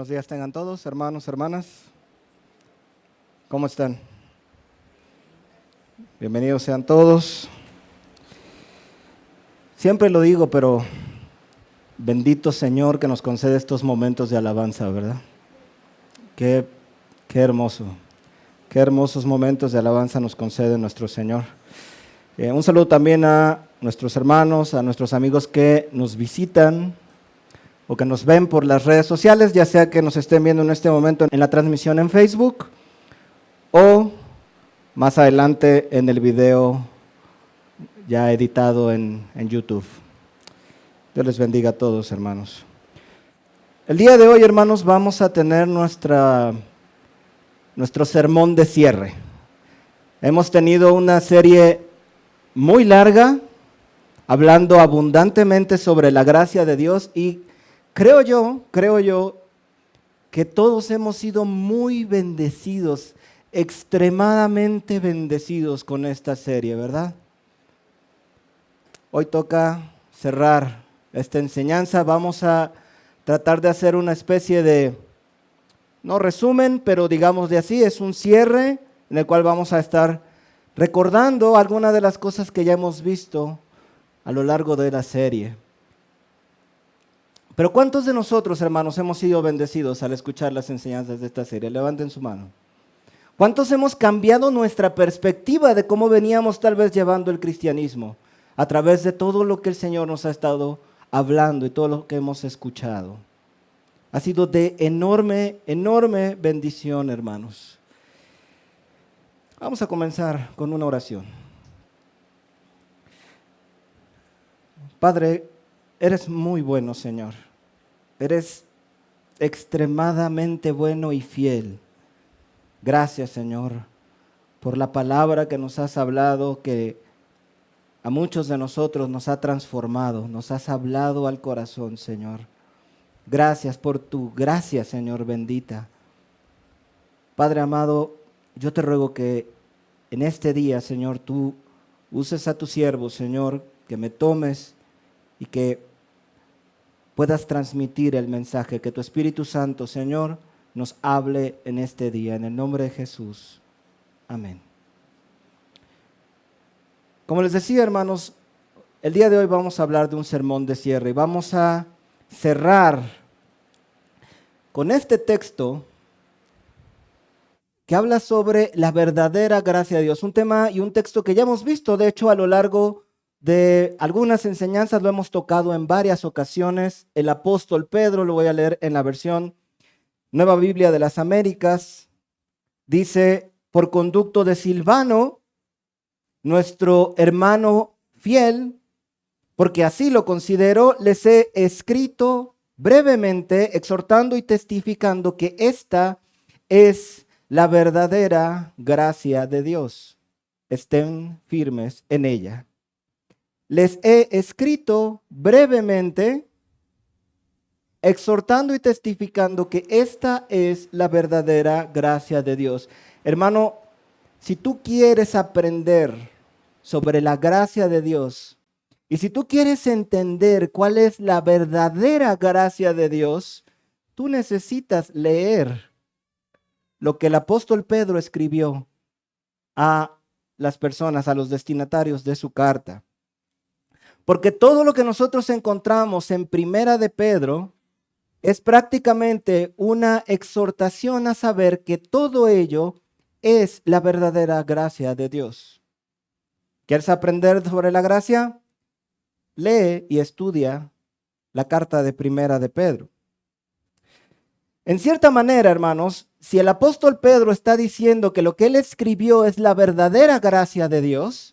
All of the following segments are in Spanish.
Buenos días tengan todos, hermanos, hermanas. ¿Cómo están? Bienvenidos sean todos. Siempre lo digo, pero bendito Señor que nos concede estos momentos de alabanza, ¿verdad? Qué hermoso. Qué hermosos momentos de alabanza nos concede nuestro Señor. Un saludo también a nuestros hermanos, a nuestros amigos que nos visitan o que nos ven por las redes sociales, ya sea que nos estén viendo en este momento en la transmisión en Facebook o más adelante en el video ya editado en YouTube. Dios les bendiga a todos, hermanos. El día de hoy, hermanos, vamos a tener nuestro sermón de cierre. Hemos tenido una serie muy larga, hablando abundantemente sobre la gracia de Dios y creo yo que todos hemos sido muy bendecidos, extremadamente bendecidos con esta serie, ¿verdad? Hoy toca cerrar esta enseñanza. Vamos a tratar de hacer una especie de, no resumen, pero digamos de así, es un cierre en el cual vamos a estar recordando algunas de las cosas que ya hemos visto a lo largo de la serie. Pero ¿cuántos de nosotros, hermanos, hemos sido bendecidos al escuchar las enseñanzas de esta serie? Levanten su mano. ¿Cuántos hemos cambiado nuestra perspectiva de cómo veníamos tal vez llevando el cristianismo a través de todo lo que el Señor nos ha estado hablando y todo lo que hemos escuchado? Ha sido de enorme, enorme bendición, hermanos. Vamos a comenzar con una oración. Padre, eres muy bueno, Señor. Eres extremadamente bueno y fiel. Gracias, Señor, por la palabra que nos has hablado, que a muchos de nosotros nos ha transformado, nos has hablado al corazón, Señor. Gracias por tu gracia, Señor, bendita. Padre amado, yo te ruego que en este día, Señor, tú uses a tu siervo, Señor, que me tomes y que puedas transmitir el mensaje, que tu Espíritu Santo, Señor, nos hable en este día. En el nombre de Jesús. Amén. Como les decía, hermanos, el día de hoy vamos a hablar de un sermón de cierre y vamos a cerrar con este texto que habla sobre la verdadera gracia de Dios. Un tema y un texto que ya hemos visto, de hecho, a lo largo de algunas enseñanzas, lo hemos tocado en varias ocasiones. El apóstol Pedro, lo voy a leer en la versión Nueva Biblia de las Américas, dice: por conducto de Silvano, nuestro hermano fiel, porque así lo considero, les he escrito brevemente, exhortando y testificando que esta es la verdadera gracia de Dios. Estén firmes en ella. Les he escrito brevemente, exhortando y testificando que esta es la verdadera gracia de Dios. Hermano, si tú quieres aprender sobre la gracia de Dios y si tú quieres entender cuál es la verdadera gracia de Dios, tú necesitas leer lo que el apóstol Pedro escribió a las personas, a los destinatarios de su carta. Porque todo lo que nosotros encontramos en Primera de Pedro es prácticamente una exhortación a saber que todo ello es la verdadera gracia de Dios. ¿Quieres aprender sobre la gracia? Lee y estudia la carta de Primera de Pedro. En cierta manera, hermanos, si el apóstol Pedro está diciendo que lo que él escribió es la verdadera gracia de Dios,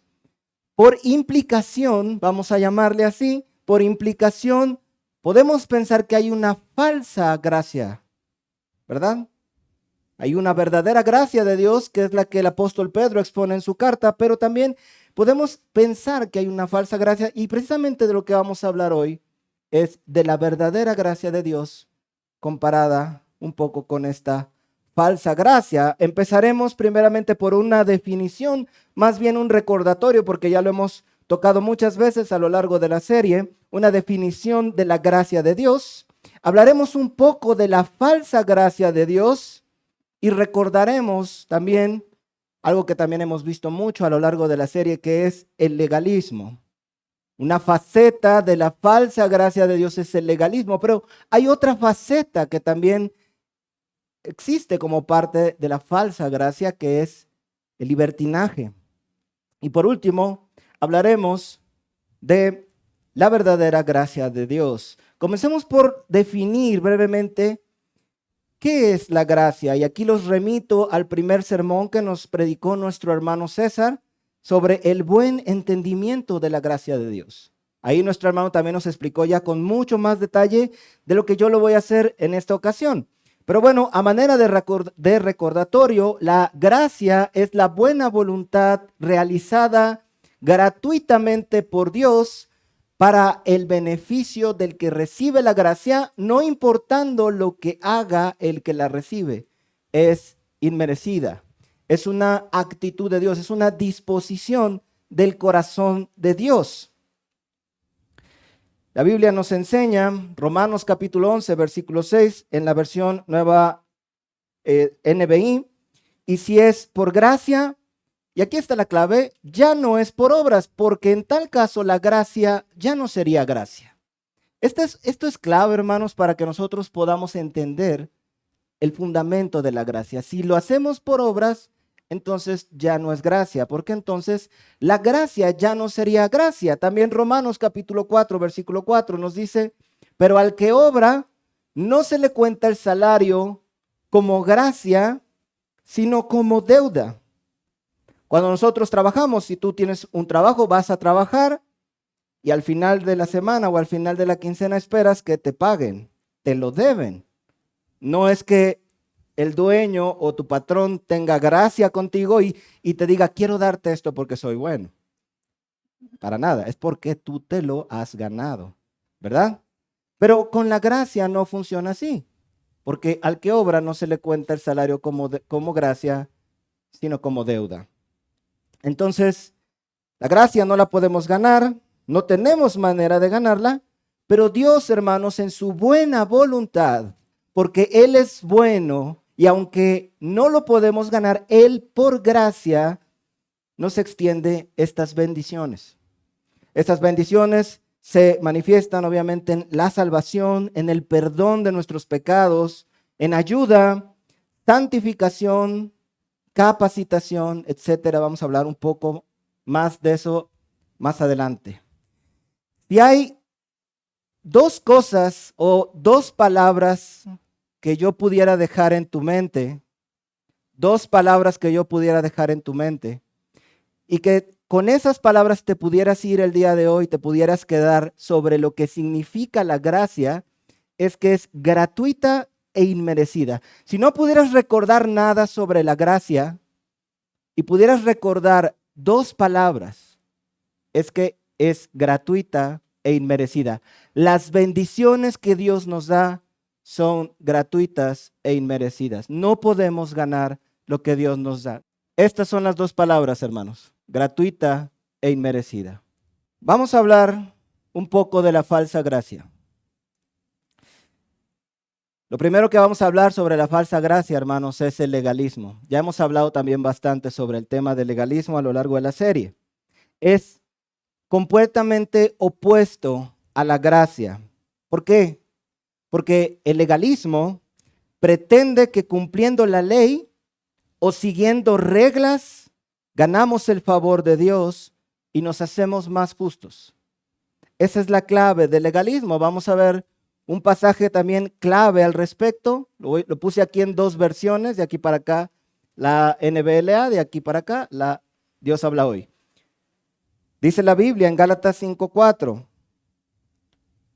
por implicación, vamos a llamarle así, por implicación, podemos pensar que hay una falsa gracia, ¿verdad? Hay una verdadera gracia de Dios, que es la que el apóstol Pedro expone en su carta, pero también podemos pensar que hay una falsa gracia, y precisamente de lo que vamos a hablar hoy es de la verdadera gracia de Dios comparada un poco con esta falsa gracia. Empezaremos primeramente por una definición, más bien un recordatorio, porque ya lo hemos tocado muchas veces a lo largo de la serie, una definición de la gracia de Dios. Hablaremos un poco de la falsa gracia de Dios y recordaremos también algo que también hemos visto mucho a lo largo de la serie, que es el legalismo. Una faceta de la falsa gracia de Dios es el legalismo, pero hay otra faceta que también existe como parte de la falsa gracia, que es el libertinaje. Y por último, hablaremos de la verdadera gracia de Dios. Comencemos por definir brevemente qué es la gracia. Y aquí los remito al primer sermón que nos predicó nuestro hermano César sobre el buen entendimiento de la gracia de Dios. Ahí nuestro hermano también nos explicó ya con mucho más detalle de lo que yo lo voy a hacer en esta ocasión. Pero bueno, a manera de recordatorio, la gracia es la buena voluntad realizada gratuitamente por Dios para el beneficio del que recibe la gracia, no importando lo que haga el que la recibe. Es inmerecida. Es una actitud de Dios, es una disposición del corazón de Dios. La Biblia nos enseña, Romanos capítulo 11, versículo 6, en la versión nueva NBI, y si es por gracia, y aquí está la clave, ya no es por obras, porque en tal caso la gracia ya no sería gracia. Esto es clave, hermanos, para que nosotros podamos entender el fundamento de la gracia. Si lo hacemos por obras, entonces ya no es gracia, porque entonces la gracia ya no sería gracia. También Romanos capítulo 4, versículo 4 nos dice, pero al que obra no se le cuenta el salario como gracia, sino como deuda. Cuando nosotros trabajamos, si tú tienes un trabajo, vas a trabajar y al final de la semana o al final de la quincena esperas que te paguen, te lo deben. No es que el dueño o tu patrón tenga gracia contigo y te diga, quiero darte esto porque soy bueno. Para nada, es porque tú te lo has ganado, ¿verdad? Pero con la gracia no funciona así, porque al que obra no se le cuenta el salario como gracia, sino como deuda. Entonces, la gracia no la podemos ganar, no tenemos manera de ganarla, pero Dios, hermanos, en su buena voluntad, porque Él es bueno y aunque no lo podemos ganar, Él por gracia nos extiende estas bendiciones. Estas bendiciones se manifiestan obviamente en la salvación, en el perdón de nuestros pecados, en ayuda, santificación, capacitación, etcétera. Vamos a hablar un poco más de eso más adelante. Si hay dos cosas o dos palabras que yo pudiera dejar en tu mente, dos palabras que yo pudiera dejar en tu mente, y que con esas palabras te pudieras ir el día de hoy, te pudieras quedar sobre lo que significa la gracia, es que es gratuita e inmerecida. Si no pudieras recordar nada sobre la gracia y pudieras recordar dos palabras, es que es gratuita e inmerecida. Las bendiciones que Dios nos da son gratuitas e inmerecidas. No podemos ganar lo que Dios nos da. Estas son las dos palabras, hermanos, gratuita e inmerecida. Vamos a hablar un poco de la falsa gracia. Lo primero que vamos a hablar sobre la falsa gracia, hermanos, es el legalismo. Ya hemos hablado también bastante sobre el tema del legalismo a lo largo de la serie. Es completamente opuesto a la gracia. ¿Por qué? Porque el legalismo pretende que cumpliendo la ley o siguiendo reglas, ganamos el favor de Dios y nos hacemos más justos. Esa es la clave del legalismo. Vamos a ver un pasaje también clave al respecto. Lo puse aquí en dos versiones, de aquí para acá la NBLA, de aquí para acá la Dios habla hoy. Dice la Biblia en Gálatas 5:4.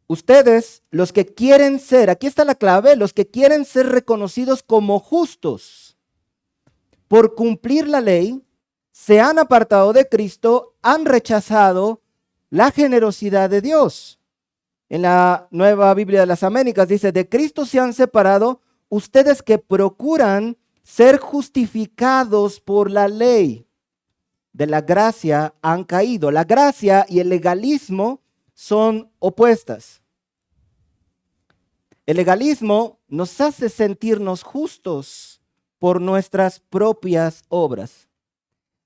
Ustedes, los que quieren ser, aquí está la clave, los que quieren ser reconocidos como justos por cumplir la ley, se han apartado de Cristo, han rechazado la generosidad de Dios. En la Nueva Biblia de las Américas dice, de Cristo se han separado ustedes que procuran ser justificados por la ley. De la gracia han caído. La gracia y el legalismo son opuestas. El legalismo nos hace sentirnos justos por nuestras propias obras.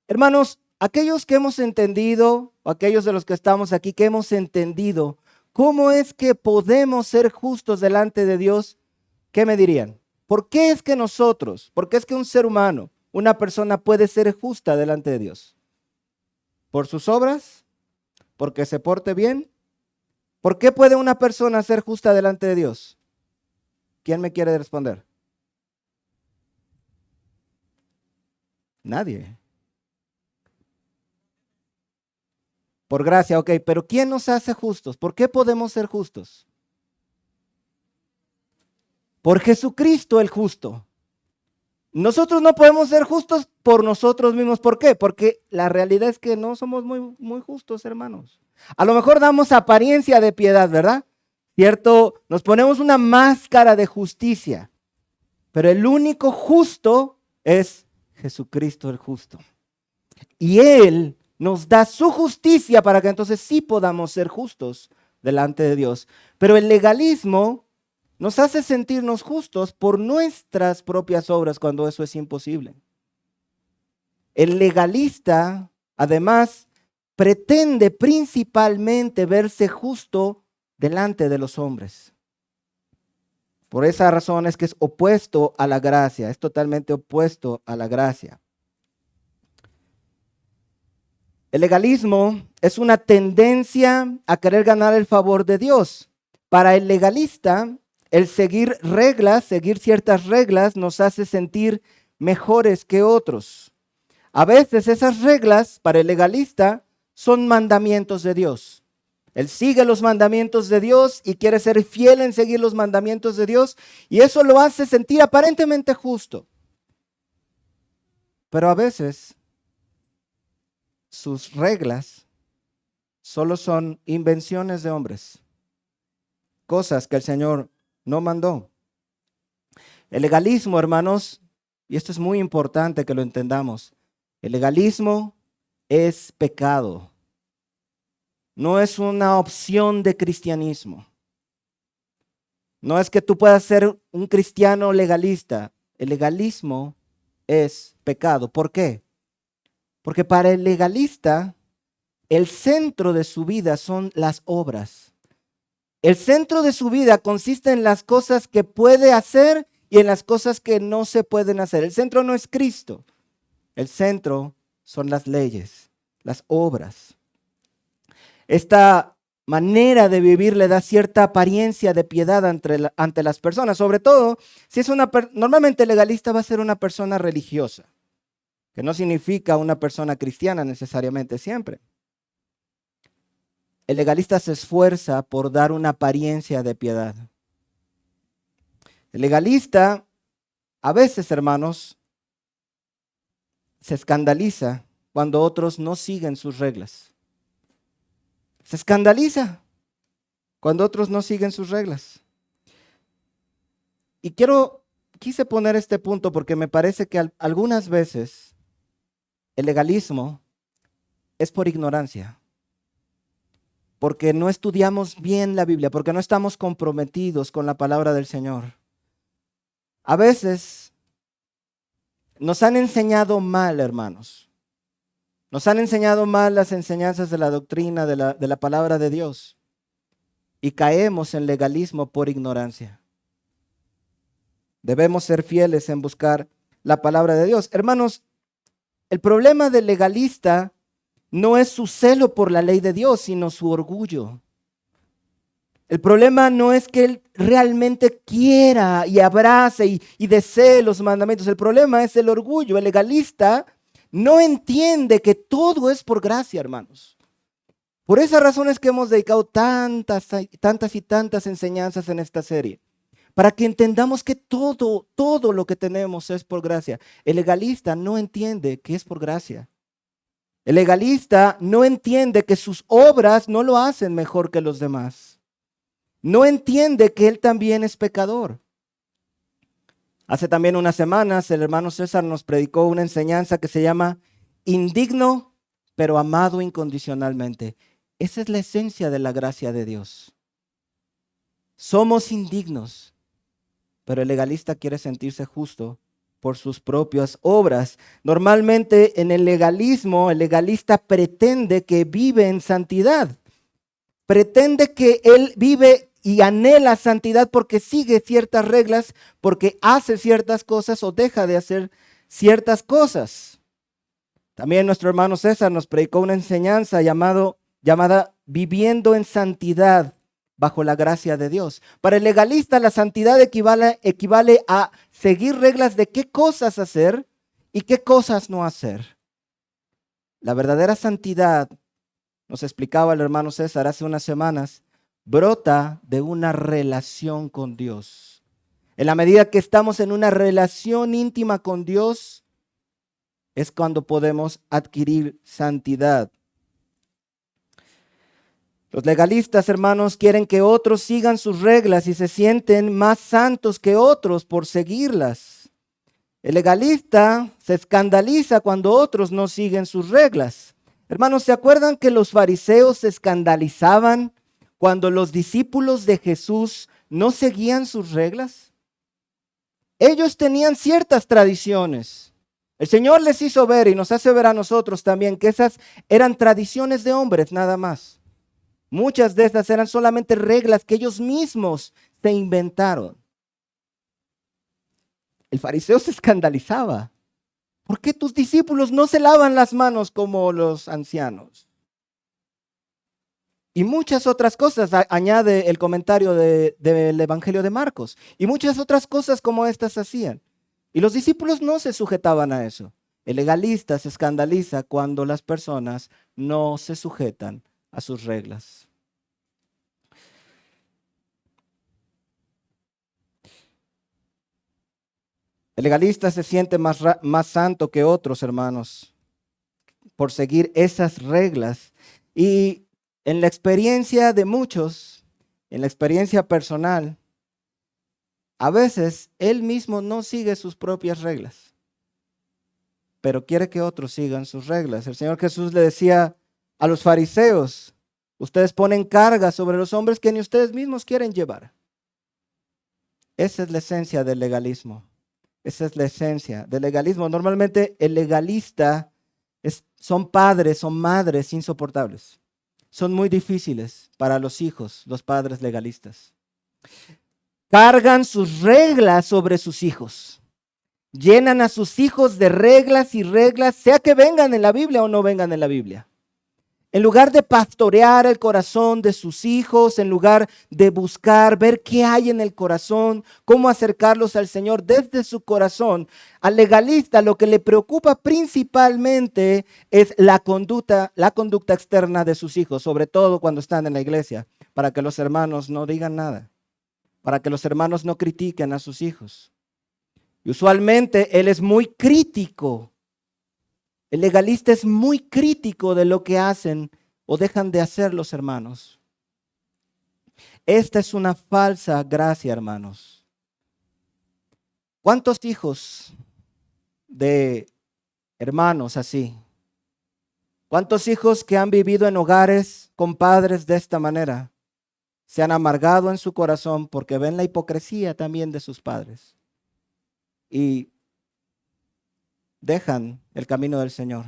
Hermanos, aquellos que hemos entendido, o aquellos de los que estamos aquí que hemos entendido cómo es que podemos ser justos delante de Dios, ¿qué me dirían? ¿Por qué es que nosotros, por qué es que un ser humano, una persona puede ser justa delante de Dios? ¿Por sus obras? ¿Porque se porte bien? ¿Por qué puede una persona ser justa delante de Dios? ¿Quién me quiere responder? Nadie. Por gracia, ok, pero ¿quién nos hace justos? ¿Por qué podemos ser justos? Por Jesucristo el justo. Nosotros no podemos ser justos por nosotros mismos. ¿Por qué? Porque la realidad es que no somos muy justos, hermanos. A lo mejor damos apariencia de piedad, ¿verdad? ¿Cierto? Nos ponemos una máscara de justicia, pero el único justo es Jesucristo el justo. Y Él nos da su justicia para que entonces sí podamos ser justos delante de Dios. Pero el legalismo nos hace sentirnos justos por nuestras propias obras cuando eso es imposible. El legalista, además, pretende principalmente verse justo delante de los hombres. Por esa razón es que es opuesto a la gracia, es totalmente opuesto a la gracia. El legalismo es una tendencia a querer ganar el favor de Dios. Para el legalista, el seguir reglas, seguir ciertas reglas, nos hace sentir mejores que otros. A veces esas reglas para el legalista son mandamientos de Dios. Él sigue los mandamientos de Dios y quiere ser fiel en seguir los mandamientos de Dios, y eso lo hace sentir aparentemente justo. Pero a veces sus reglas solo son invenciones de hombres, cosas que el Señor no mandó. El legalismo, hermanos, y esto es muy importante que lo entendamos, el legalismo es pecado. No es una opción de cristianismo. No es que tú puedas ser un cristiano legalista. El legalismo es pecado. ¿Por qué? Porque para el legalista, el centro de su vida son las obras. El centro de su vida consiste en las cosas que puede hacer y en las cosas que no se pueden hacer. El centro no es Cristo. El centro son las leyes, las obras. Esta manera de vivir le da cierta apariencia de piedad ante las personas, sobre todo si es normalmente el legalista va a ser una persona religiosa, que no significa una persona cristiana necesariamente siempre. El legalista se esfuerza por dar una apariencia de piedad. El legalista, a veces, hermanos, se escandaliza cuando otros no siguen sus reglas. Se escandaliza cuando otros no siguen sus reglas. Y quise poner este punto porque me parece que algunas veces el legalismo es por ignorancia, porque no estudiamos bien la Biblia, porque no estamos comprometidos con la palabra del Señor. A veces nos han enseñado mal, hermanos. Nos han enseñado mal las enseñanzas de la doctrina, de la palabra de Dios. Y caemos en legalismo por ignorancia. Debemos ser fieles en buscar la palabra de Dios. Hermanos, el problema del legalista no es su celo por la ley de Dios, sino su orgullo. El problema no es que él realmente quiera y abrace y desee los mandamientos. El problema es el orgullo. El legalista no entiende que todo es por gracia, hermanos. Por esa razón es que hemos dedicado tantas y tantas enseñanzas en esta serie, para que entendamos que todo lo que tenemos es por gracia. El legalista no entiende que es por gracia. El legalista no entiende que sus obras no lo hacen mejor que los demás. No entiende que él también es pecador. Hace también unas semanas el hermano César nos predicó una enseñanza que se llama indigno, pero amado incondicionalmente. Esa es la esencia de la gracia de Dios. Somos indignos, pero el legalista quiere sentirse justo por sus propias obras. Normalmente en el legalismo, el legalista pretende que vive en santidad. Pretende que él vive y anhela santidad porque sigue ciertas reglas, porque hace ciertas cosas o deja de hacer ciertas cosas. También nuestro hermano César nos predicó una enseñanza llamada Viviendo en Santidad bajo la gracia de Dios. Para el legalista, la santidad equivale a seguir reglas de qué cosas hacer y qué cosas no hacer. La verdadera santidad, nos explicaba el hermano César hace unas semanas, brota de una relación con Dios. En la medida que estamos en una relación íntima con Dios, es cuando podemos adquirir santidad. Los legalistas, hermanos, quieren que otros sigan sus reglas y se sienten más santos que otros por seguirlas. El legalista se escandaliza cuando otros no siguen sus reglas. Hermanos, ¿se acuerdan que los fariseos se escandalizaban cuando los discípulos de Jesús no seguían sus reglas? Ellos tenían ciertas tradiciones. El Señor les hizo ver y nos hace ver a nosotros también que esas eran tradiciones de hombres nada más. Muchas de estas eran solamente reglas que ellos mismos se inventaron. El fariseo se escandalizaba. ¿Por qué tus discípulos no se lavan las manos como los ancianos? Y muchas otras cosas, añade el comentario del Evangelio de Marcos. Y muchas otras cosas como estas hacían. Y los discípulos no se sujetaban a eso. El legalista se escandaliza cuando las personas no se sujetan a sus reglas. El legalista se siente más santo que otros, hermanos, por seguir esas reglas. Y en la experiencia de muchos, en la experiencia personal, a veces él mismo no sigue sus propias reglas, pero quiere que otros sigan sus reglas. El Señor Jesús le decía a los fariseos, ustedes ponen carga sobre los hombres que ni ustedes mismos quieren llevar. Esa es la esencia del legalismo. Esa es la esencia del legalismo. Normalmente el legalista son padres, son madres insoportables. Son muy difíciles para los hijos, los padres legalistas. Cargan sus reglas sobre sus hijos. Llenan a sus hijos de reglas y reglas, sea que vengan en la Biblia o no vengan en la Biblia. En lugar de pastorear el corazón de sus hijos, en lugar de buscar, ver qué hay en el corazón, cómo acercarlos al Señor desde su corazón, al legalista lo que le preocupa principalmente es la conducta externa de sus hijos, sobre todo cuando están en la iglesia, para que los hermanos no digan nada, para que los hermanos no critiquen a sus hijos. Y usualmente él es muy crítico. El legalista es muy crítico de lo que hacen o dejan de hacer los hermanos. Esta es una falsa gracia, hermanos. ¿Cuántos hijos de hermanos así? ¿Cuántos hijos que han vivido en hogares con padres de esta manera se han amargado en su corazón porque ven la hipocresía también de sus padres y dejan el camino del Señor,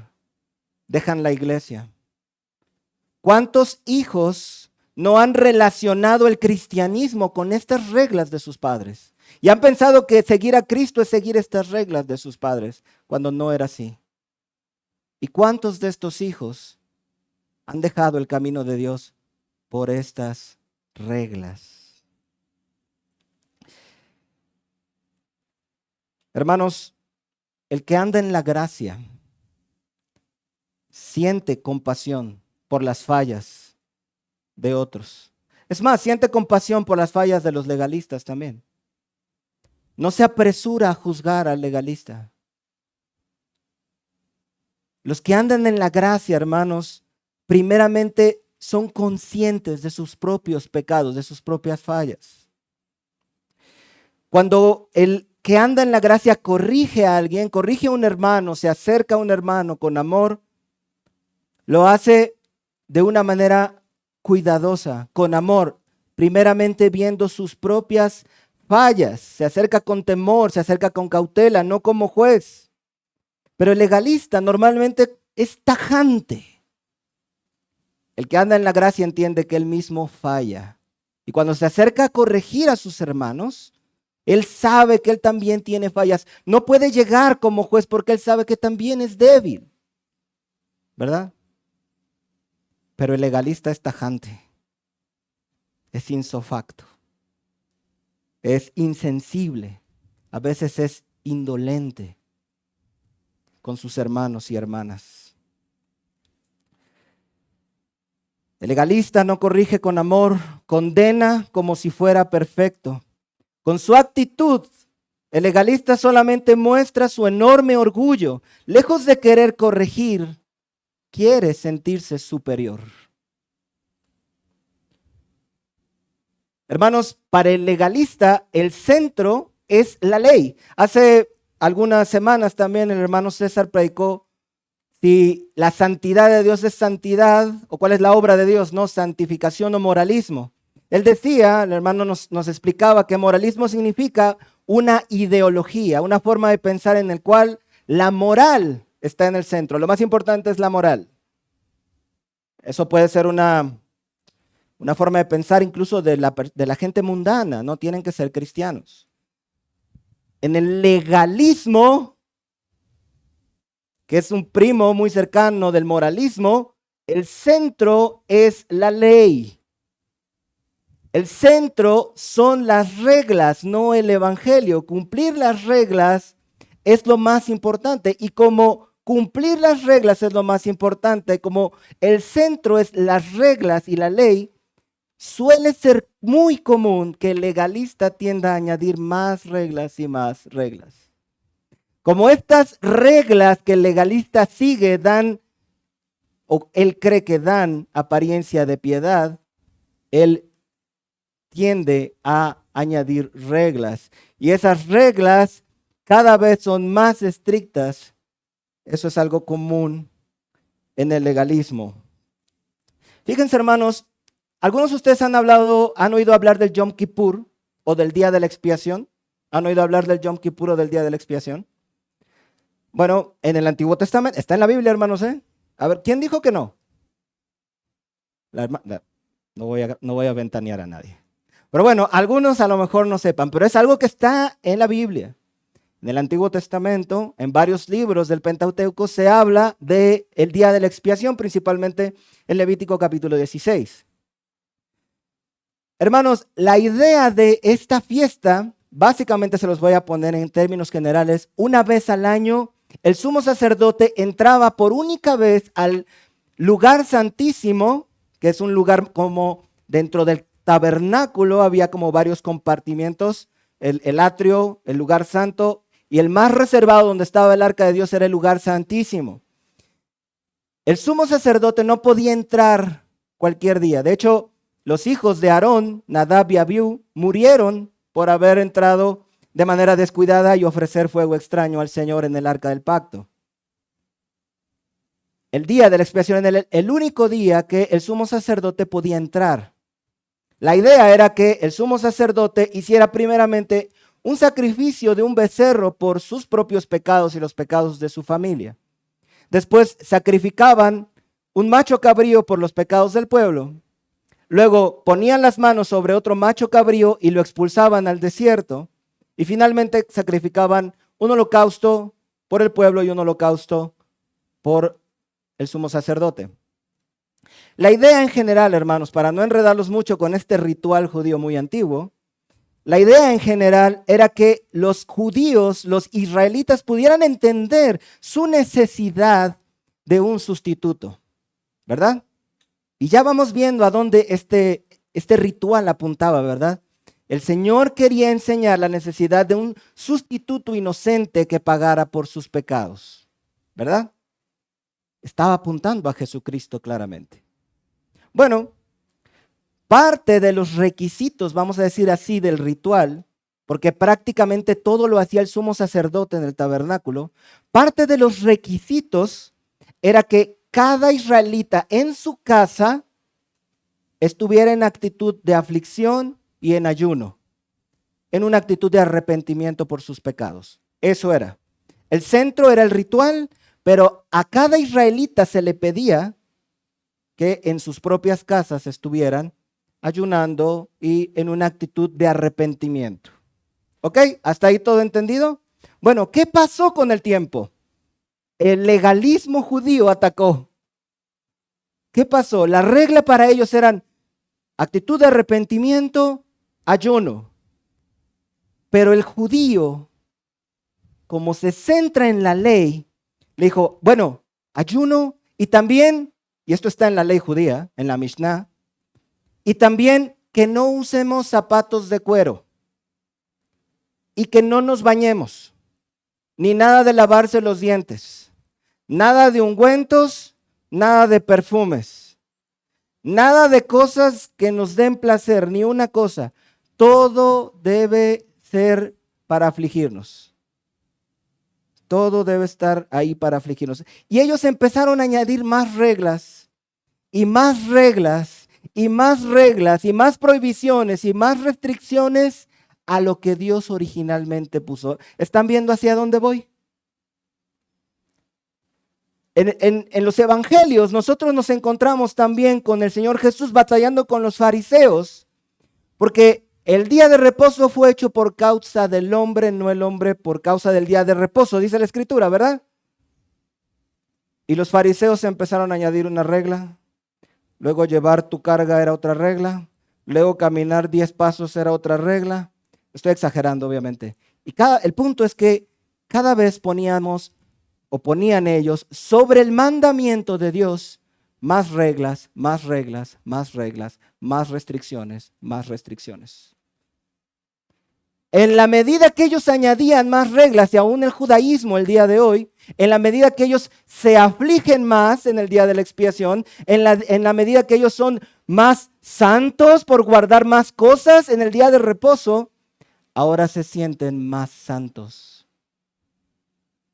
dejan la iglesia? ¿Cuántos hijos no han relacionado el cristianismo con estas reglas de sus padres y han pensado que seguir a Cristo es seguir estas reglas de sus padres cuando no era así? ¿Y cuántos de estos hijos han dejado el camino de Dios por estas reglas? Hermanos, el que anda en la gracia siente compasión por las fallas de otros. Es más, siente compasión por las fallas de los legalistas también. No se apresura a juzgar al legalista. Los que andan en la gracia, hermanos, primeramente son conscientes de sus propios pecados, de sus propias fallas. Cuando el que anda en la gracia corrige a alguien, corrige a un hermano, se acerca a un hermano con amor, lo hace de una manera cuidadosa, con amor, primeramente viendo sus propias fallas, se acerca con temor, se acerca con cautela, no como juez. Pero el legalista normalmente es tajante. El que anda en la gracia entiende que él mismo falla. Y cuando se acerca a corregir a sus hermanos, él sabe que él también tiene fallas. No puede llegar como juez porque él sabe que también es débil, ¿verdad? Pero el legalista es tajante, es insofacto, es insensible, a veces es indolente con sus hermanos y hermanas. El legalista no corrige con amor, condena como si fuera perfecto. Con su actitud, el legalista solamente muestra su enorme orgullo. Lejos de querer corregir, quiere sentirse superior. Hermanos, para el legalista, el centro es la ley. Hace algunas semanas también el hermano César predicó si la santidad de Dios es santidad o cuál es la obra de Dios, no santificación o moralismo. Él decía, el hermano nos explicaba que moralismo significa una ideología, una forma de pensar en el cual la moral está en el centro. Lo más importante es la moral. Eso puede ser una forma de pensar incluso de la gente mundana, no tienen que ser cristianos. En el legalismo, que es un primo muy cercano del moralismo, el centro es la ley. El centro son las reglas, no el evangelio. Cumplir las reglas es lo más importante. Y como cumplir las reglas es lo más importante, como el centro es las reglas y la ley, suele ser muy común que el legalista tienda a añadir más reglas y más reglas. Como estas reglas que el legalista sigue dan, o él cree que dan apariencia de piedad, él tiende a añadir reglas. Y esas reglas cada vez son más estrictas. Eso es algo común en el legalismo. Fíjense, hermanos, algunos de ustedes han oído hablar del Yom Kippur o del Día de la Expiación. ¿Han oído hablar del Yom Kippur o del Día de la Expiación? Bueno, en el Antiguo Testamento, está en la Biblia, hermanos, ¿eh? A ver, ¿quién dijo que no? No voy a ventanear a nadie. Pero bueno, algunos a lo mejor no sepan, pero es algo que está en la Biblia. En el Antiguo Testamento, en varios libros del Pentateuco, se habla del Día de la Expiación, principalmente en Levítico capítulo 16. Hermanos, la idea de esta fiesta, básicamente se los voy a poner en términos generales. Una vez al año, el sumo sacerdote entraba por única vez al lugar santísimo, que es un lugar como dentro del tabernáculo, había como varios compartimientos, el atrio, el lugar santo, y el más reservado donde estaba el arca de Dios era el lugar santísimo. El sumo sacerdote no podía entrar cualquier día. De hecho, los hijos de Aarón, Nadab y Abiú, murieron por haber entrado de manera descuidada y ofrecer fuego extraño al Señor en el arca del pacto. El día de la expiación era el único día que el sumo sacerdote podía entrar. La idea era que el sumo sacerdote hiciera primeramente un sacrificio de un becerro por sus propios pecados y los pecados de su familia. Después sacrificaban un macho cabrío por los pecados del pueblo. Luego ponían las manos sobre otro macho cabrío y lo expulsaban al desierto. Y finalmente sacrificaban un holocausto por el pueblo y un holocausto por el sumo sacerdote. La idea en general, hermanos, para no enredarlos mucho con este ritual judío muy antiguo, la idea en general era que los judíos, los israelitas, pudieran entender su necesidad de un sustituto, ¿verdad? Y ya vamos viendo a dónde este ritual apuntaba, ¿verdad? El Señor quería enseñar la necesidad de un sustituto inocente que pagara por sus pecados, ¿verdad? Estaba apuntando a Jesucristo claramente. Bueno, parte de los requisitos, vamos a decir así, del ritual, porque prácticamente todo lo hacía el sumo sacerdote en el tabernáculo, parte de los requisitos era que cada israelita en su casa estuviera en actitud de aflicción y en ayuno. en una actitud de arrepentimiento por sus pecados. Eso era. El centro era el ritual, pero a cada israelita se le pedía que en sus propias casas estuvieran ayunando y en una actitud de arrepentimiento. ¿Ok? ¿Hasta ahí todo entendido? Bueno, ¿qué pasó con el tiempo? El legalismo judío atacó. ¿Qué pasó? La regla para ellos eran actitud de arrepentimiento, ayuno. Pero el judío, como se centra en la ley, le dijo, bueno, ayuno y también, y esto está en la ley judía, en la Mishnah, y también que no usemos zapatos de cuero y que no nos bañemos, ni nada de lavarse los dientes, nada de ungüentos, nada de perfumes, nada de cosas que nos den placer, ni una cosa. Todo debe ser para afligirnos. Todo debe estar ahí para afligirnos. Y ellos empezaron a añadir más reglas y más reglas y más reglas y más prohibiciones y más restricciones a lo que Dios originalmente puso. ¿Están viendo hacia dónde voy? En los evangelios nosotros nos encontramos también con el Señor Jesús batallando con los fariseos, porque el día de reposo fue hecho por causa del hombre, no el hombre por causa del día de reposo, dice la Escritura, ¿verdad? Y los fariseos empezaron a añadir una regla, luego llevar tu carga era otra regla, luego caminar 10 pasos era otra regla. Estoy exagerando, obviamente. Y el punto es que cada vez ponían ellos sobre el mandamiento de Dios más reglas, más reglas, más reglas, más restricciones, más restricciones. En la medida que ellos añadían más reglas, y aún el judaísmo el día de hoy, en la medida que ellos se afligen más en el día de la expiación, en la medida que ellos son más santos por guardar más cosas en el día de reposo, ahora se sienten más santos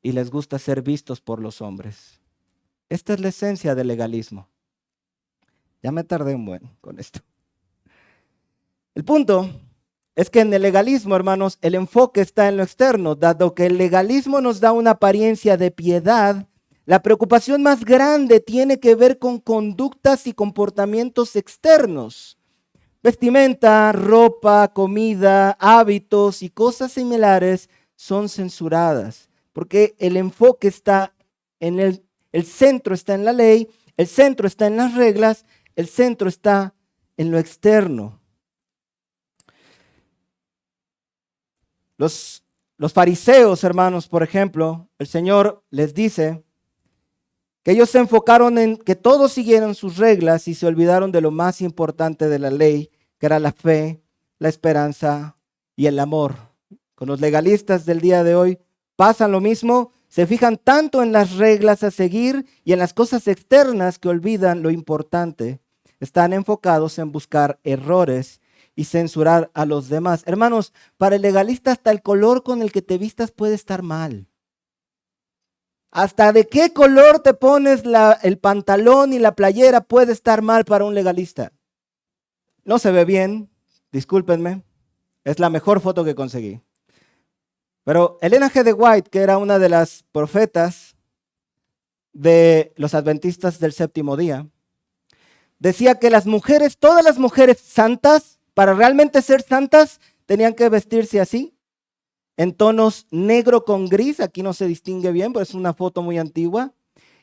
y les gusta ser vistos por los hombres. Esta es la esencia del legalismo. Ya me tardé un buen con esto. El punto es que en el legalismo, hermanos, el enfoque está en lo externo. Dado que el legalismo nos da una apariencia de piedad, la preocupación más grande tiene que ver con conductas y comportamientos externos. Vestimenta, ropa, comida, hábitos y cosas similares son censuradas, porque el enfoque está en el centro está en la ley, el centro está en las reglas, el centro está en lo externo. Los fariseos, hermanos, por ejemplo, el Señor les dice que ellos se enfocaron en que todos siguieran sus reglas y se olvidaron de lo más importante de la ley, que era la fe, la esperanza y el amor. Con los legalistas del día de hoy pasa lo mismo, se fijan tanto en las reglas a seguir y en las cosas externas que olvidan lo importante. Están enfocados en buscar errores y censurar a los demás. Hermanos, para el legalista hasta el color con el que te vistas puede estar mal. Hasta de qué color te pones el pantalón y la playera puede estar mal para un legalista. No se ve bien, discúlpenme, es la mejor foto que conseguí. Pero Elena G. de White, que era una de las profetas de los adventistas del séptimo día, decía que las mujeres, todas las mujeres santas, para realmente ser santas, tenían que vestirse así, en tonos negro con gris, aquí no se distingue bien, pero es una foto muy antigua.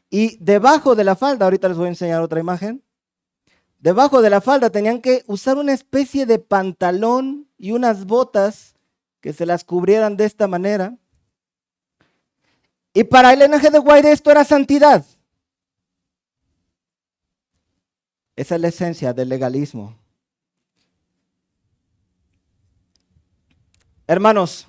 Y debajo de la falda, ahorita les voy a enseñar otra imagen, debajo de la falda tenían que usar una especie de pantalón y unas botas que se las cubrieran de esta manera. Y para Elena G. de White esto era santidad. Esa es la esencia del legalismo. Hermanos,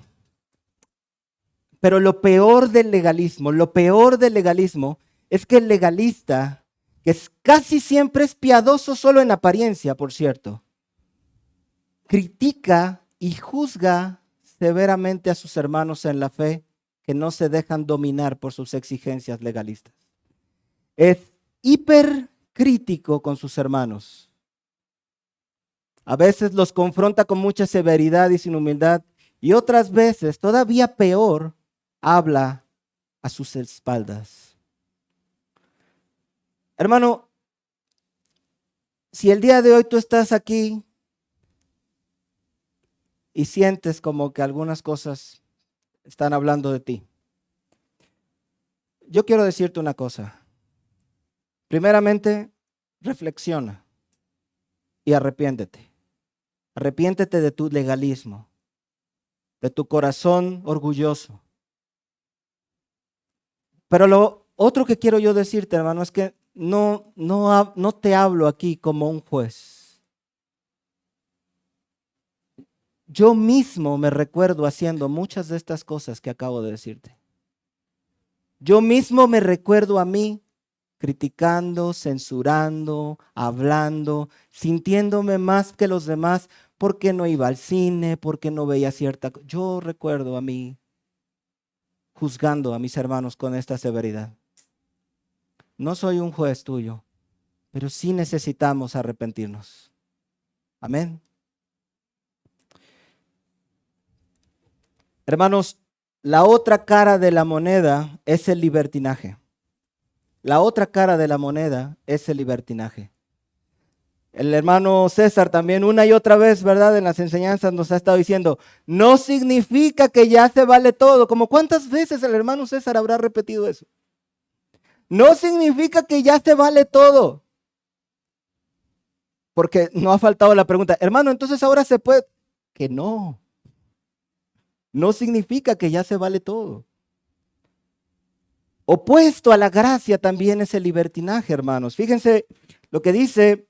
pero lo peor del legalismo es que el legalista, que casi siempre es piadoso solo en apariencia, por cierto, critica y juzga severamente a sus hermanos en la fe que no se dejan dominar por sus exigencias legalistas. Es hipercrítico con sus hermanos. A veces los confronta con mucha severidad y sin humildad y otras veces, todavía peor, habla a sus espaldas. Hermano, si el día de hoy tú estás aquí y sientes como que algunas cosas están hablando de ti, yo quiero decirte una cosa. Primeramente, reflexiona y arrepiéntete. Arrepiéntete de tu legalismo, de tu corazón orgulloso. Pero lo otro que quiero yo decirte, hermano, es que no te hablo aquí como un juez. Yo mismo me recuerdo haciendo muchas de estas cosas que acabo de decirte. Yo mismo me recuerdo a mí criticando, censurando, hablando, sintiéndome más que los demás porque no iba al cine, porque no veía cierta cosa. Yo recuerdo a mí juzgando a mis hermanos con esta severidad. No soy un juez tuyo, pero sí necesitamos arrepentirnos. Amén. Hermanos, la otra cara de la moneda es el libertinaje. La otra cara de la moneda es el libertinaje. El hermano César también una y otra vez, ¿verdad? En las enseñanzas nos ha estado diciendo, no significa que ya se vale todo. Como cuántas veces el hermano César habrá repetido eso. No significa que ya se vale todo. Porque no ha faltado la pregunta, hermano, entonces ahora se puede. Que no. No significa que ya se vale todo. Opuesto a la gracia también es el libertinaje, hermanos. Fíjense lo que dice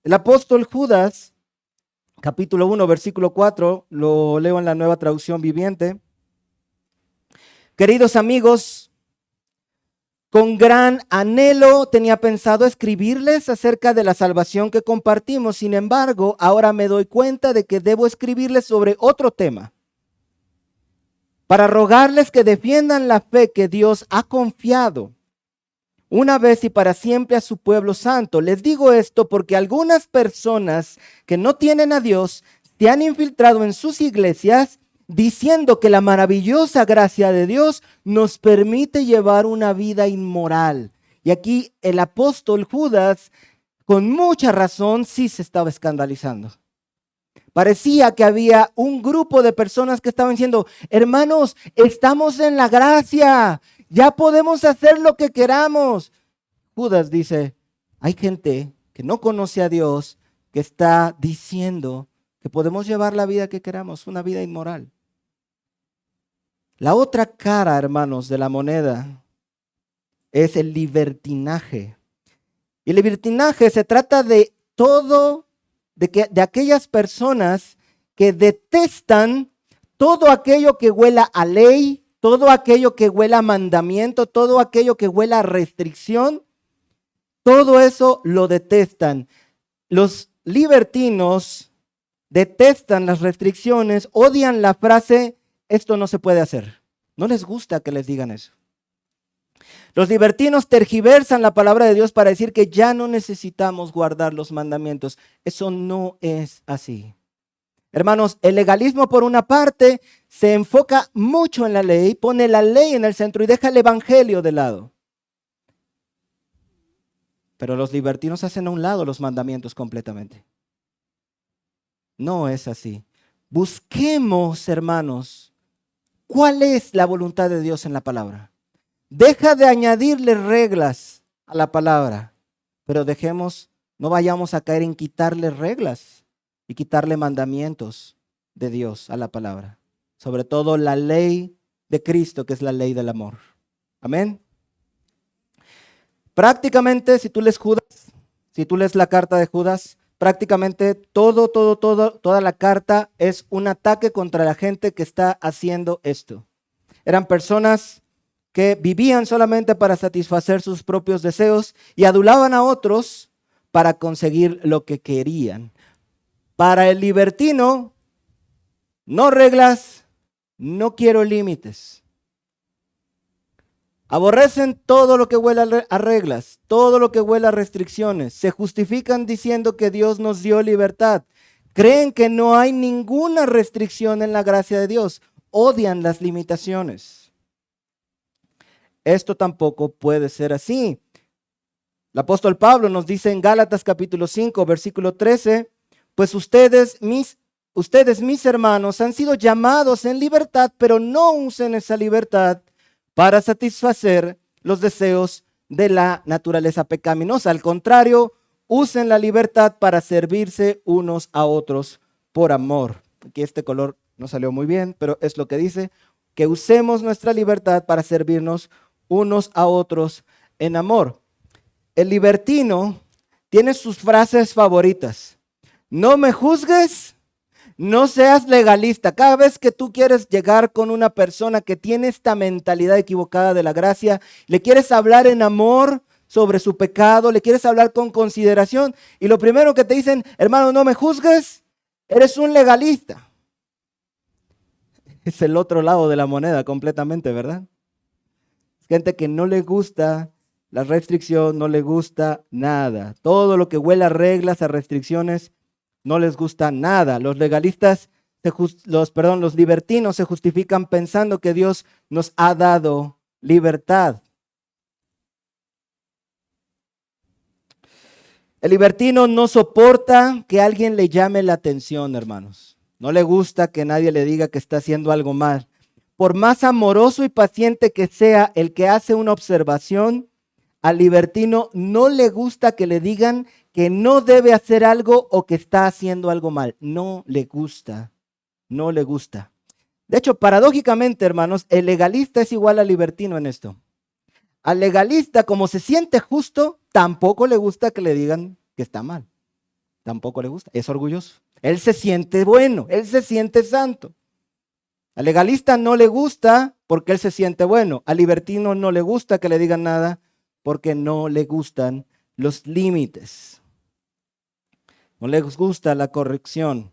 el apóstol Judas, capítulo 1, versículo 4, lo leo en la Nueva Traducción Viviente. Queridos amigos, con gran anhelo tenía pensado escribirles acerca de la salvación que compartimos. Sin embargo, ahora me doy cuenta de que debo escribirles sobre otro tema, para rogarles que defiendan la fe que Dios ha confiado una vez y para siempre a su pueblo santo. Les digo esto porque algunas personas que no tienen a Dios se han infiltrado en sus iglesias diciendo que la maravillosa gracia de Dios nos permite llevar una vida inmoral. Y aquí el apóstol Judas, con mucha razón, sí se estaba escandalizando. Parecía que había un grupo de personas que estaban diciendo, hermanos, estamos en la gracia, ya podemos hacer lo que queramos. Judas dice, hay gente que no conoce a Dios, que está diciendo que podemos llevar la vida que queramos, una vida inmoral. La otra cara, hermanos, de la moneda es el libertinaje. Y el libertinaje se trata de todo, de aquellas personas que detestan todo aquello que huela a ley, todo aquello que huela a mandamiento, todo aquello que huela a restricción, todo eso lo detestan. Los libertinos detestan las restricciones, odian la frase, esto no se puede hacer. No les gusta que les digan eso. Los libertinos tergiversan la palabra de Dios para decir que ya no necesitamos guardar los mandamientos. Eso no es así. Hermanos, el legalismo por una parte se enfoca mucho en la ley, pone la ley en el centro y deja el evangelio de lado. Pero los libertinos hacen a un lado los mandamientos completamente. No es así. Busquemos, hermanos, ¿cuál es la voluntad de Dios en la palabra? Deja de añadirle reglas a la palabra, pero no vayamos a caer en quitarle reglas y quitarle mandamientos de Dios a la palabra. Sobre todo la ley de Cristo, que es la ley del amor. Amén. Prácticamente, si tú lees la carta de Judas, prácticamente toda la carta es un ataque contra la gente que está haciendo esto. Eran personas que vivían solamente para satisfacer sus propios deseos y adulaban a otros para conseguir lo que querían. Para el libertino, no reglas, no quiero límites. Aborrecen todo lo que huela a reglas, todo lo que huela a restricciones. Se justifican diciendo que Dios nos dio libertad. Creen que no hay ninguna restricción en la gracia de Dios. Odian las limitaciones. Esto tampoco puede ser así. El apóstol Pablo nos dice en Gálatas capítulo 5, versículo 13, pues ustedes, mis hermanos, han sido llamados en libertad, pero no usen esa libertad para satisfacer los deseos de la naturaleza pecaminosa. Al contrario, usen la libertad para servirse unos a otros por amor. Aquí este color no salió muy bien, pero es lo que dice, que usemos nuestra libertad para servirnos unos a otros en amor. El libertino tiene sus frases favoritas. No me juzgues, no seas legalista. Cada vez que tú quieres llegar con una persona que tiene esta mentalidad equivocada de la gracia, le quieres hablar en amor sobre su pecado, le quieres hablar con consideración, y lo primero que te dicen, hermano, no me juzgues, eres un legalista. Es el otro lado de la moneda completamente, ¿verdad? Gente que no le gusta la restricción, no le gusta nada. Todo lo que huele a reglas, a restricciones, no les gusta nada. Los legalistas, los libertinos se justifican pensando que Dios nos ha dado libertad. El libertino no soporta que alguien le llame la atención, hermanos. No le gusta que nadie le diga que está haciendo algo mal. Por más amoroso y paciente que sea el que hace una observación, al libertino no le gusta que le digan que no debe hacer algo o que está haciendo algo mal. No le gusta, no le gusta. De hecho, paradójicamente, hermanos, el legalista es igual al libertino en esto. Al legalista, como se siente justo, tampoco le gusta que le digan que está mal. Tampoco le gusta, es orgulloso. Él se siente bueno, él se siente santo. Al legalista no le gusta porque él se siente bueno. Al libertino no le gusta que le digan nada porque no le gustan los límites. No les gusta la corrección.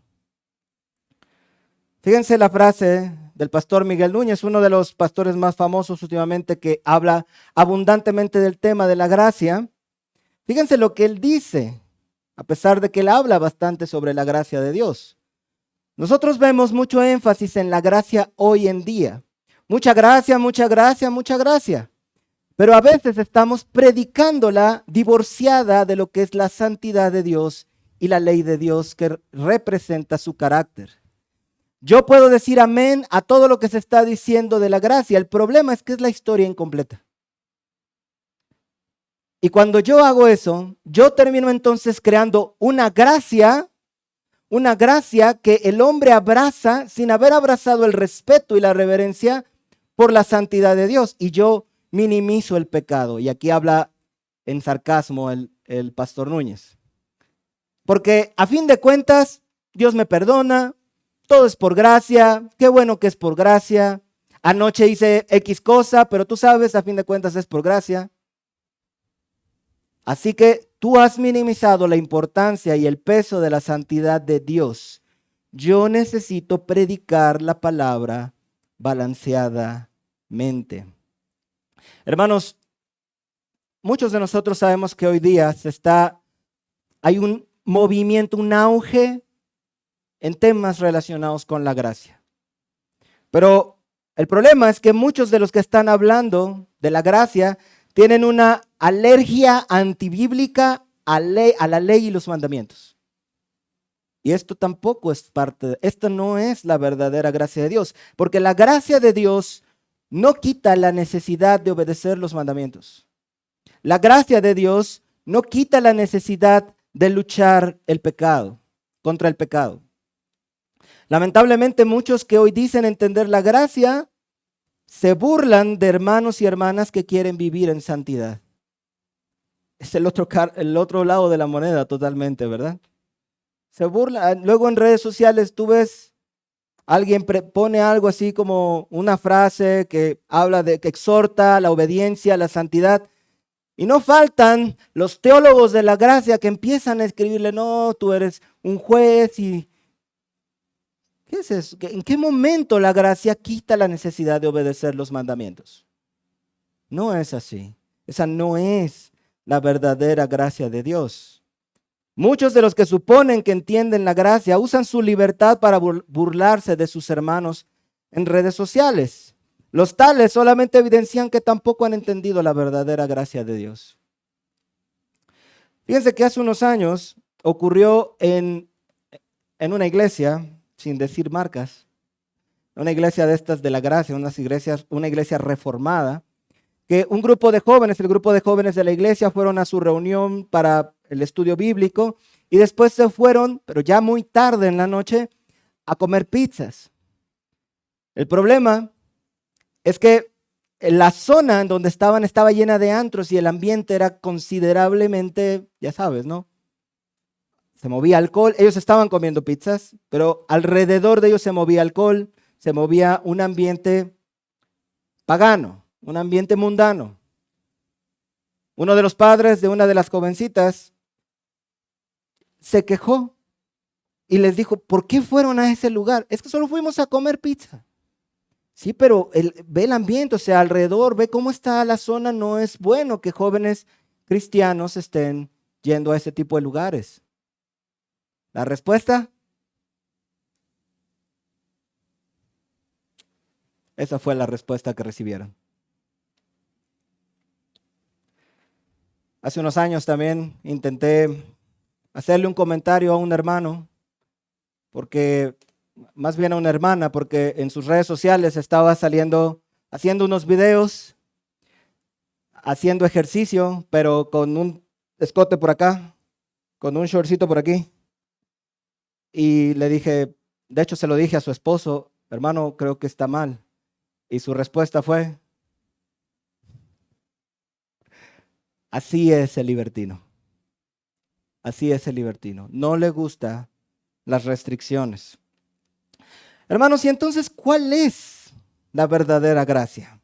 Fíjense la frase del pastor Miguel Núñez, uno de los pastores más famosos últimamente que habla abundantemente del tema de la gracia. Fíjense lo que él dice, a pesar de que él habla bastante sobre la gracia de Dios. Nosotros vemos mucho énfasis en la gracia hoy en día. Mucha gracia, mucha gracia, mucha gracia. Pero a veces estamos predicándola divorciada de lo que es la santidad de Dios y la ley de Dios que representa su carácter. Yo puedo decir amén a todo lo que se está diciendo de la gracia. El problema es que es la historia incompleta. Y cuando yo hago eso, yo termino entonces creando una gracia que el hombre abraza sin haber abrazado el respeto y la reverencia por la santidad de Dios. Y yo minimizo el pecado. Y aquí habla en sarcasmo el pastor Núñez. Porque a fin de cuentas, Dios me perdona, todo es por gracia, qué bueno que es por gracia. Anoche hice X cosa, pero tú sabes, a fin de cuentas es por gracia. Así que tú has minimizado la importancia y el peso de la santidad de Dios. Yo necesito predicar la palabra balanceadamente. Hermanos, muchos de nosotros sabemos que hoy día hay un movimiento, un auge en temas relacionados con la gracia. Pero el problema es que muchos de los que están hablando de la gracia tienen una alergia antibíblica a la ley y los mandamientos. Y esto tampoco es esto no es la verdadera gracia de Dios, porque la gracia de Dios no quita la necesidad de obedecer los mandamientos. La gracia de Dios no quita la necesidad de luchar contra el pecado. Lamentablemente, muchos que hoy dicen entender la gracia se burlan de hermanos y hermanas que quieren vivir en santidad. Es el otro lado de la moneda totalmente, ¿verdad? Se burlan. Luego en redes sociales tú ves, alguien pone algo así como una frase que habla que exhorta a la obediencia, a la santidad. Y no faltan los teólogos de la gracia que empiezan a escribirle, no, tú eres un juez y... ¿Qué es eso? ¿En qué momento la gracia quita la necesidad de obedecer los mandamientos? No es así. Esa no es la verdadera gracia de Dios. Muchos de los que suponen que entienden la gracia usan su libertad para burlarse de sus hermanos en redes sociales. Los tales solamente evidencian que tampoco han entendido la verdadera gracia de Dios. Fíjense que hace unos años ocurrió en una iglesia, sin decir marcas, una iglesia de estas de la gracia, una iglesia reformada, que un grupo de jóvenes, el grupo de jóvenes de la iglesia fueron a su reunión para el estudio bíblico y después se fueron, pero ya muy tarde en la noche, a comer pizzas. El problema es que la zona en donde estaban estaba llena de antros y el ambiente era considerablemente, ya sabes, ¿no? Se movía alcohol, ellos estaban comiendo pizzas, pero alrededor de ellos se movía alcohol, se movía un ambiente pagano, un ambiente mundano. Uno de los padres de una de las jovencitas se quejó y les dijo, ¿por qué fueron a ese lugar? Es que solo fuimos a comer pizza. Sí, pero ve el ambiente, o sea, alrededor, ve cómo está la zona. No es bueno que jóvenes cristianos estén yendo a ese tipo de lugares. La respuesta, esa fue la respuesta que recibieron. Hace unos años también intenté hacerle un comentario a un hermano, más bien a una hermana, porque en sus redes sociales estaba saliendo, haciendo unos videos, haciendo ejercicio, pero con un escote por acá, con un shortcito por aquí. Y le dije, de hecho se lo dije a su esposo, hermano, creo que está mal. Y su respuesta fue, así es el libertino. Así es el libertino. No le gustan las restricciones. Hermanos, y entonces, ¿cuál es la verdadera gracia?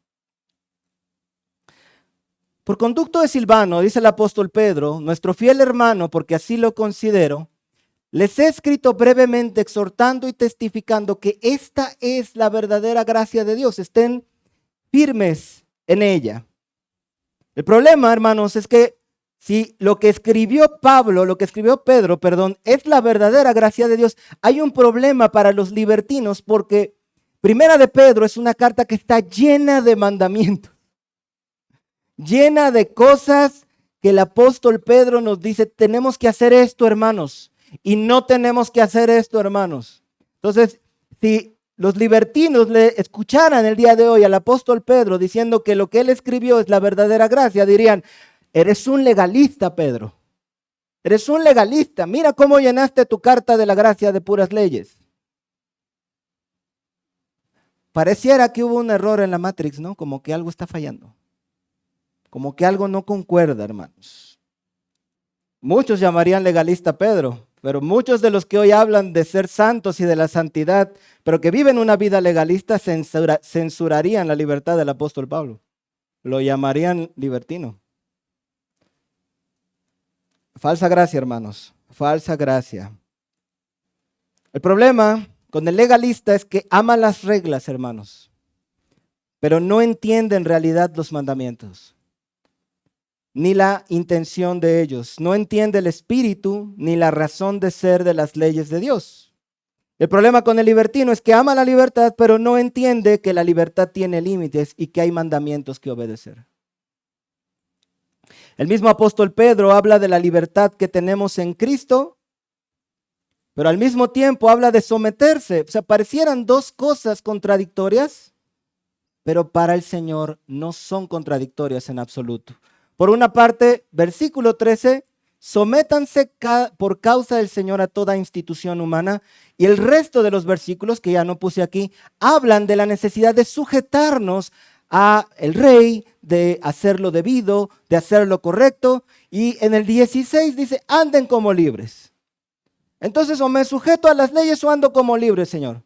Por conducto de Silvano, dice el apóstol Pedro, nuestro fiel hermano, porque así lo considero, les he escrito brevemente exhortando y testificando que esta es la verdadera gracia de Dios. Estén firmes en ella. El problema, hermanos, es que si lo que escribió Pedro, es la verdadera gracia de Dios, hay un problema para los libertinos porque Primera de Pedro es una carta que está llena de mandamientos, llena de cosas que el apóstol Pedro nos dice, tenemos que hacer esto, hermanos, y no tenemos que hacer esto, hermanos. Entonces, si los libertinos le escucharan el día de hoy al apóstol Pedro diciendo que lo que él escribió es la verdadera gracia, dirían, eres un legalista, Pedro. Eres un legalista. Mira cómo llenaste tu carta de la gracia de puras leyes. Pareciera que hubo un error en la Matrix, ¿no? Como que algo está fallando. Como que algo no concuerda, hermanos. Muchos llamarían legalista a Pedro, pero muchos de los que hoy hablan de ser santos y de la santidad, pero que viven una vida legalista, censurarían la libertad del apóstol Pablo. Lo llamarían libertino. Falsa gracia, hermanos, falsa gracia. El problema con el legalista es que ama las reglas, hermanos, pero no entiende en realidad los mandamientos, ni la intención de ellos. No entiende el espíritu ni la razón de ser de las leyes de Dios. El problema con el libertino es que ama la libertad, pero no entiende que la libertad tiene límites y que hay mandamientos que obedecer. El mismo apóstol Pedro habla de la libertad que tenemos en Cristo, pero al mismo tiempo habla de someterse. O sea, parecieran dos cosas contradictorias, pero para el Señor no son contradictorias en absoluto. Por una parte, versículo 13, sométanse por causa del Señor a toda institución humana. Y el resto de los versículos, que ya no puse aquí, hablan de la necesidad de sujetarnos a el rey, de hacer lo debido, de hacer lo correcto. Y en el 16 dice, anden como libres. Entonces, o me sujeto a las leyes o ando como libre, Señor.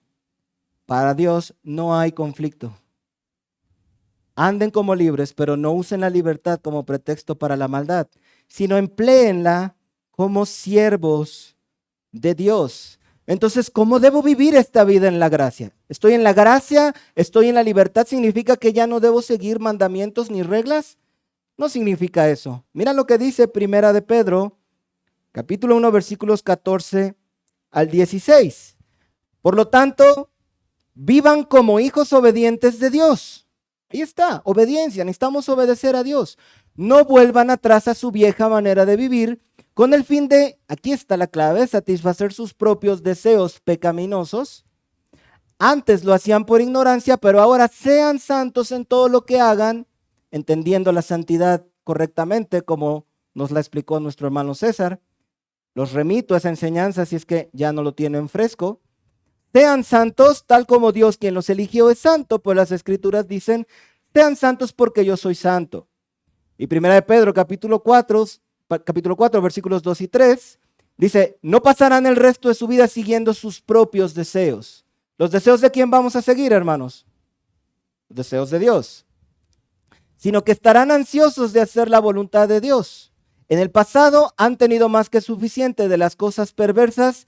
Para Dios no hay conflicto. Anden como libres, pero no usen la libertad como pretexto para la maldad, sino empléenla como siervos de Dios. Entonces, ¿cómo debo vivir esta vida en la gracia? ¿Estoy en la gracia? ¿Estoy en la libertad? ¿Significa que ya no debo seguir mandamientos ni reglas? No significa eso. Mira lo que dice Primera de Pedro, Capítulo 1, versículos 14 al 16. Por lo tanto, vivan como hijos obedientes de Dios. Ahí está, obediencia, necesitamos obedecer a Dios. No vuelvan atrás a su vieja manera de vivir con el fin de, aquí está la clave, satisfacer sus propios deseos pecaminosos. Antes lo hacían por ignorancia, pero ahora sean santos en todo lo que hagan, entendiendo la santidad correctamente, como nos la explicó nuestro hermano César. Los remito a esa enseñanza si es que ya no lo tienen fresco. Sean santos tal como Dios quien los eligió es santo, pues las escrituras dicen, sean santos porque yo soy santo. Y primera de Pedro, capítulo 4, versículos 2 y 3, dice, no pasarán el resto de su vida siguiendo sus propios deseos. ¿Los deseos de quién vamos a seguir, hermanos? Los deseos de Dios. Sino que estarán ansiosos de hacer la voluntad de Dios. En el pasado han tenido más que suficiente de las cosas perversas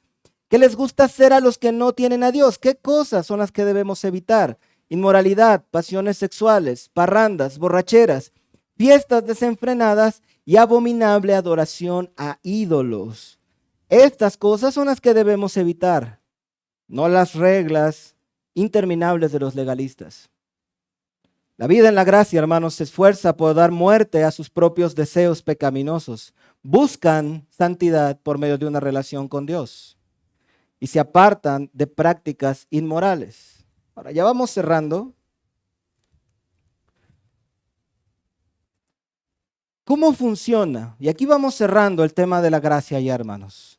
que les gusta hacer a los que no tienen a Dios. ¿Qué cosas son las que debemos evitar? Inmoralidad, pasiones sexuales, parrandas, borracheras, fiestas desenfrenadas y abominable adoración a ídolos. Estas cosas son las que debemos evitar, no las reglas interminables de los legalistas. La vida en la gracia, hermanos, se esfuerza por dar muerte a sus propios deseos pecaminosos. Buscan santidad por medio de una relación con Dios y se apartan de prácticas inmorales. Ahora, ya vamos cerrando. ¿Cómo funciona? Y aquí vamos cerrando el tema de la gracia ya, hermanos.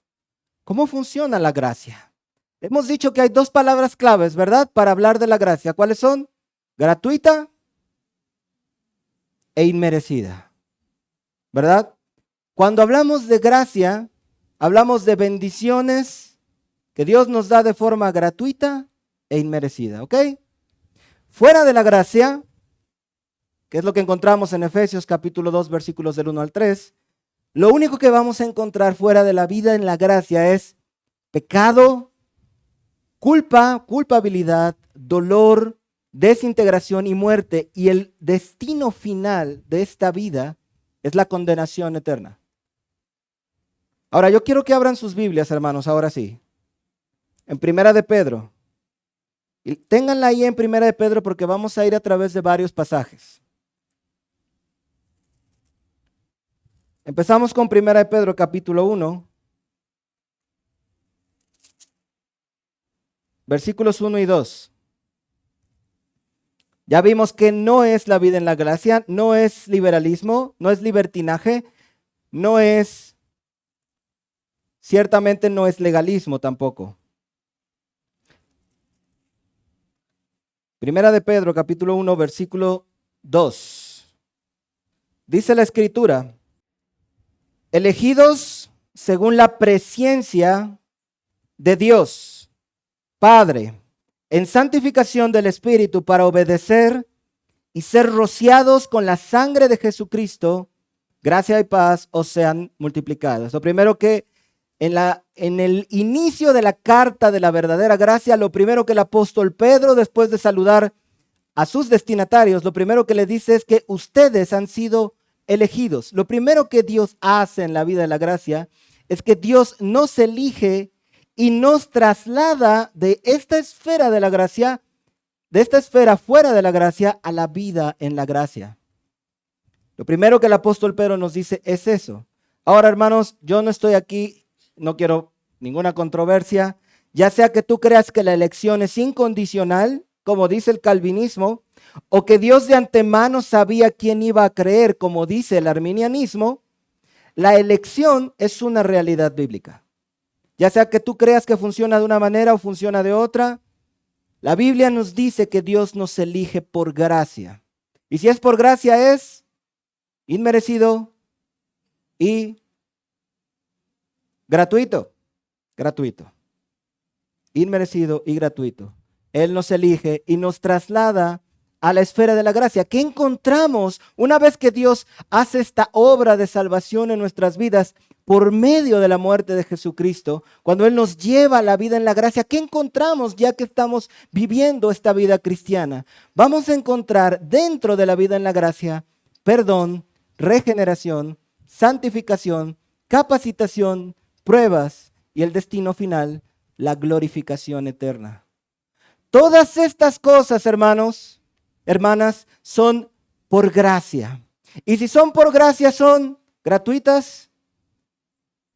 ¿Cómo funciona la gracia? Hemos dicho que hay dos palabras claves, ¿verdad? Para hablar de la gracia. ¿Cuáles son? Gratuita e inmerecida, ¿verdad? Cuando hablamos de gracia, hablamos de bendiciones que Dios nos da de forma gratuita e inmerecida, ¿ok? Fuera de la gracia, que es lo que encontramos en Efesios capítulo 2, versículos del 1 al 3, lo único que vamos a encontrar fuera de la vida en la gracia es pecado, culpa, culpabilidad, dolor, desintegración y muerte, y el destino final de esta vida es la condenación eterna. Ahora, yo quiero que abran sus Biblias, hermanos, ahora sí. En Primera de Pedro. Y ténganla ahí en Primera de Pedro porque vamos a ir a través de varios pasajes. Empezamos con Primera de Pedro, capítulo 1. Versículos 1 y 2. Ya vimos que no es la vida en la gracia, no es liberalismo, no es libertinaje, ciertamente no es legalismo tampoco. Primera de Pedro, capítulo 1, versículo 2. Dice la Escritura, elegidos según la presciencia de Dios, Padre, en santificación del Espíritu para obedecer y ser rociados con la sangre de Jesucristo, gracia y paz os sean multiplicadas. Lo primero que en el inicio de la carta de la verdadera gracia, lo primero que el apóstol Pedro, después de saludar a sus destinatarios, lo primero que le dice es que ustedes han sido elegidos. Lo primero que Dios hace en la vida de la gracia es que Dios nos elige y nos traslada de esta esfera de la gracia, de esta esfera fuera de la gracia, a la vida en la gracia. Lo primero que el apóstol Pedro nos dice es eso. Ahora, hermanos, yo no estoy aquí, no quiero ninguna controversia, ya sea que tú creas que la elección es incondicional, como dice el calvinismo, o que Dios de antemano sabía quién iba a creer, como dice el arminianismo, la elección es una realidad bíblica. Ya sea que tú creas que funciona de una manera o funciona de otra, la Biblia nos dice que Dios nos elige por gracia. Y si es por gracia es inmerecido y gratuito. Gratuito. Inmerecido y gratuito. Él nos elige y nos traslada a la esfera de la gracia. ¿Qué encontramos una vez que Dios hace esta obra de salvación en nuestras vidas por medio de la muerte de Jesucristo? Cuando Él nos lleva a la vida en la gracia, ¿qué encontramos ya que estamos viviendo esta vida cristiana? Vamos a encontrar dentro de la vida en la gracia perdón, regeneración, santificación, capacitación, pruebas y el destino final, la glorificación eterna. Todas estas cosas, hermanos, hermanas, son por gracia. Y si son por gracia, son gratuitas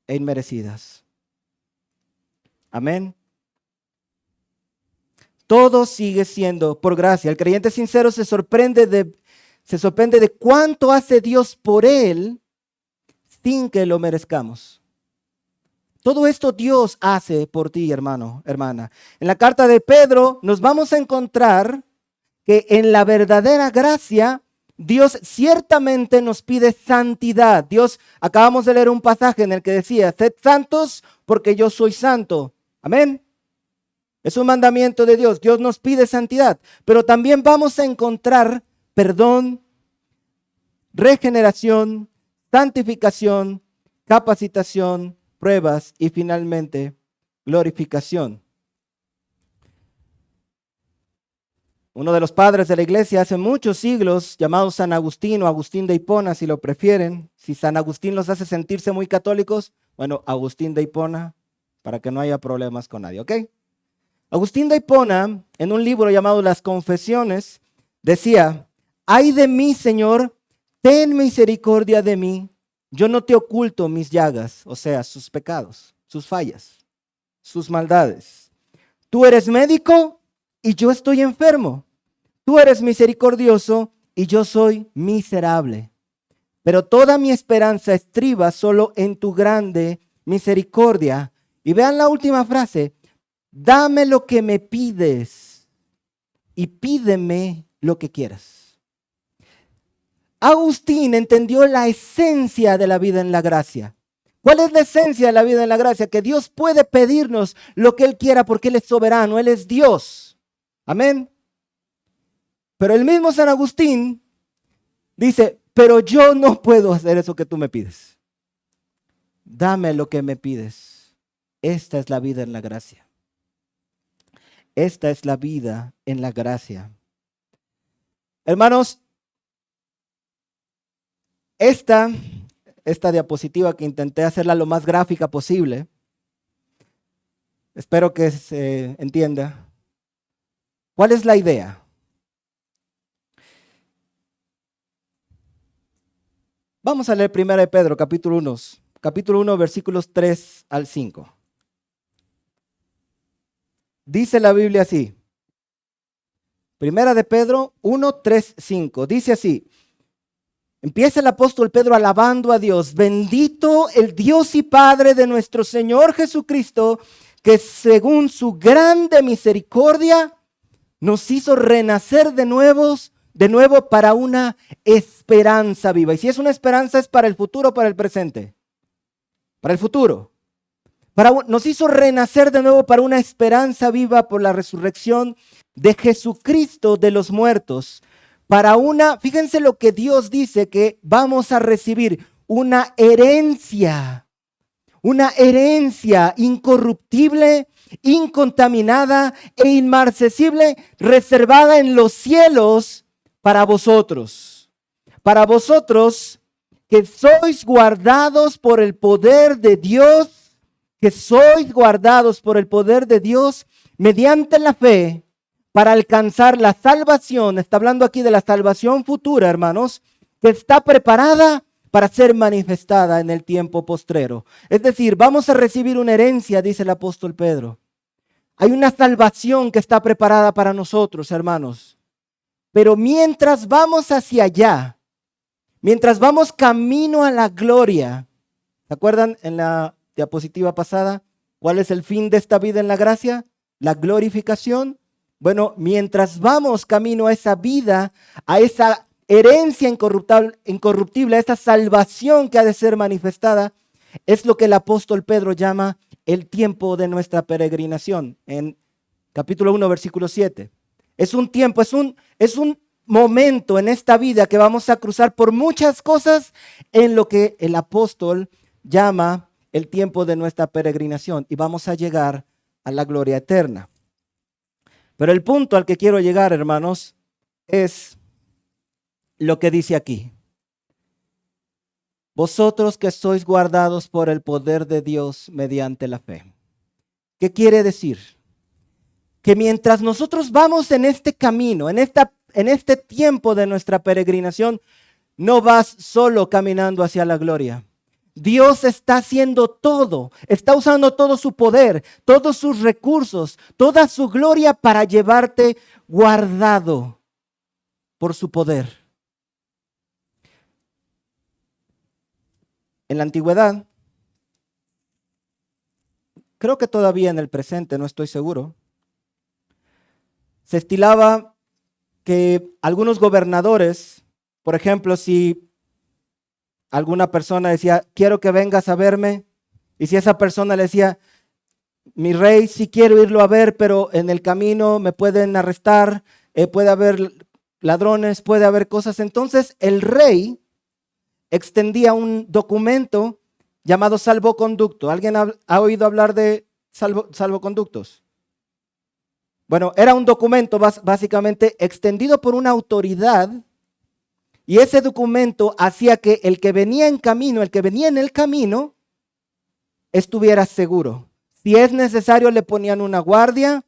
e inmerecidas. Amén. Todo sigue siendo por gracia. El creyente sincero se sorprende de cuánto hace Dios por él sin que lo merezcamos. Todo esto Dios hace por ti, hermano, hermana. En la carta de Pedro nos vamos a encontrar que en la verdadera gracia Dios ciertamente nos pide santidad. Dios, acabamos de leer un pasaje en el que decía, sed santos porque yo soy santo. Amén. Es un mandamiento de Dios. Dios nos pide santidad, pero también vamos a encontrar perdón, regeneración, santificación, capacitación, pruebas y finalmente glorificación. Uno de los padres de la iglesia hace muchos siglos, llamado San Agustín o Agustín de Hipona, si lo prefieren. Si San Agustín los hace sentirse muy católicos, bueno, Agustín de Hipona, para que no haya problemas con nadie, ¿ok? Agustín de Hipona, en un libro llamado Las Confesiones, decía, ay de mí, Señor, ten misericordia de mí. Yo no te oculto mis llagas, o sea, sus pecados, sus fallas, sus maldades. Tú eres médico y yo estoy enfermo. Tú eres misericordioso y yo soy miserable. Pero toda mi esperanza estriba solo en tu grande misericordia. Y vean la última frase. Dame lo que me pides y pídeme lo que quieras. Agustín entendió la esencia de la vida en la gracia. ¿Cuál es la esencia de la vida en la gracia? Que Dios puede pedirnos lo que Él quiera porque Él es soberano, Él es Dios. Amén. Pero el mismo San Agustín dice, pero yo no puedo hacer eso que tú me pides. Dame lo que me pides. Esta es la vida en la gracia. Esta es la vida en la gracia. Hermanos, esta diapositiva que intenté hacerla lo más gráfica posible, espero que se entienda. ¿Cuál es la idea? Vamos a leer 1 de Pedro, capítulo 1, versículos 3 al 5. Dice la Biblia así. 1 de Pedro 1, 3, 5. Dice así. Empieza el apóstol Pedro alabando a Dios. Bendito el Dios y Padre de nuestro Señor Jesucristo, que según su grande misericordia nos hizo renacer de nuevo para una esperanza viva. Y si es una esperanza, ¿es para el futuro o para el presente? Para el futuro. Nos hizo renacer de nuevo para una esperanza viva por la resurrección de Jesucristo de los muertos. Fíjense lo que Dios dice que vamos a recibir, una herencia incorruptible, incontaminada e inmarcesible, reservada en los cielos para vosotros que sois guardados por el poder de Dios, mediante la fe para alcanzar la salvación. Está hablando aquí de la salvación futura, hermanos, que está preparada para ser manifestada en el tiempo postrero. Es decir, vamos a recibir una herencia, dice el apóstol Pedro. Hay una salvación que está preparada para nosotros, hermanos. Pero mientras vamos hacia allá, mientras vamos camino a la gloria, ¿se acuerdan en la diapositiva pasada cuál es el fin de esta vida en la gracia? La glorificación. Bueno, mientras vamos camino a esa vida, a esa herencia incorruptible, a esa salvación que ha de ser manifestada, es lo que el apóstol Pedro llama el tiempo de nuestra peregrinación, en capítulo 1, versículo 7. Es un tiempo, es un momento en esta vida que vamos a cruzar por muchas cosas en lo que el apóstol llama el tiempo de nuestra peregrinación y vamos a llegar a la gloria eterna. Pero el punto al que quiero llegar, hermanos, es lo que dice aquí. vosotros que sois guardados por el poder de Dios mediante la fe. ¿Qué quiere decir? Que mientras nosotros vamos en este camino, en este tiempo de nuestra peregrinación, no vas solo caminando hacia la gloria. Dios está haciendo todo, está usando todo su poder, todos sus recursos, toda su gloria para llevarte guardado por su poder. En la antigüedad, creo que todavía en el presente, no estoy seguro, se estilaba que algunos gobernadores, por ejemplo, si alguna persona decía, quiero que vengas a verme, y si esa persona le decía, mi rey, sí quiero irlo a ver, pero en el camino me pueden arrestar, puede haber ladrones, puede haber cosas, entonces el rey extendía un documento llamado salvoconducto. ¿Alguien ha oído hablar de salvoconductos? Bueno, era un documento básicamente extendido por una autoridad, y ese documento hacía que el que venía en camino, el que venía en el camino, estuviera seguro. Si es necesario, le ponían una guardia.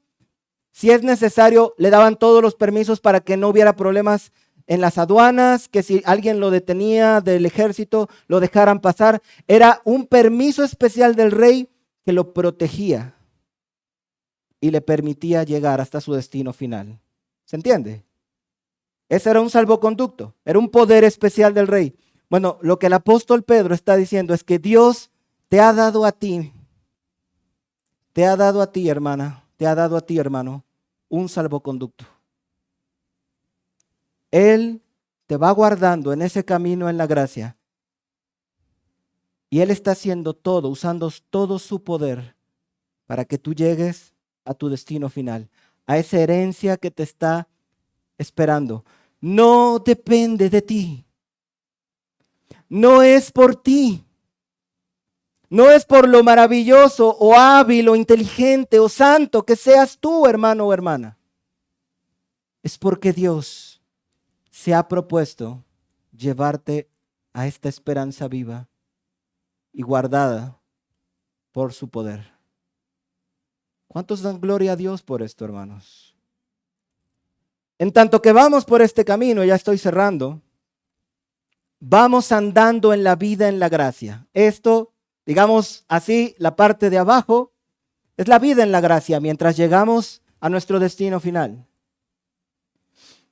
Si es necesario, le daban todos los permisos para que no hubiera problemas en las aduanas, que si alguien lo detenía del ejército, lo dejaran pasar. Era un permiso especial del rey que lo protegía y le permitía llegar hasta su destino final. ¿Se entiende? Ese era un salvoconducto, era un poder especial del rey. Bueno, lo que el apóstol Pedro está diciendo es que Dios te ha dado a ti, hermana, te ha dado a ti, hermano, un salvoconducto. Él te va guardando en ese camino en la gracia. Y Él está haciendo todo, usando todo su poder para que tú llegues a tu destino final, a esa herencia que te está esperando. No depende de ti. No es por ti. No es por lo maravilloso o hábil o inteligente o santo que seas tú, hermano o hermana. Es porque Dios se ha propuesto llevarte a esta esperanza viva y guardada por su poder. ¿Cuántos dan gloria a Dios por esto, hermanos? En tanto que vamos por este camino, ya estoy cerrando, vamos andando en la vida, en la gracia. Esto, digamos así, la parte de abajo, es la vida en la gracia mientras llegamos a nuestro destino final.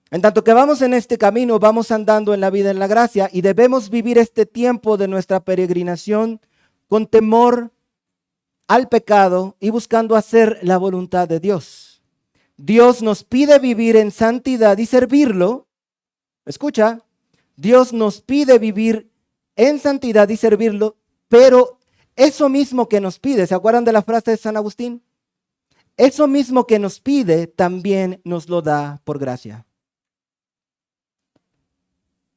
En tanto que vamos en este camino, vamos andando en la vida en la gracia y debemos vivir este tiempo de nuestra peregrinación con temor al pecado y buscando hacer la voluntad de Dios. Dios nos pide vivir en santidad y servirlo. Escucha, Dios nos pide vivir en santidad y servirlo, pero eso mismo que nos pide, ¿se acuerdan de la frase de San Agustín? Eso mismo que nos pide también nos lo da por gracia.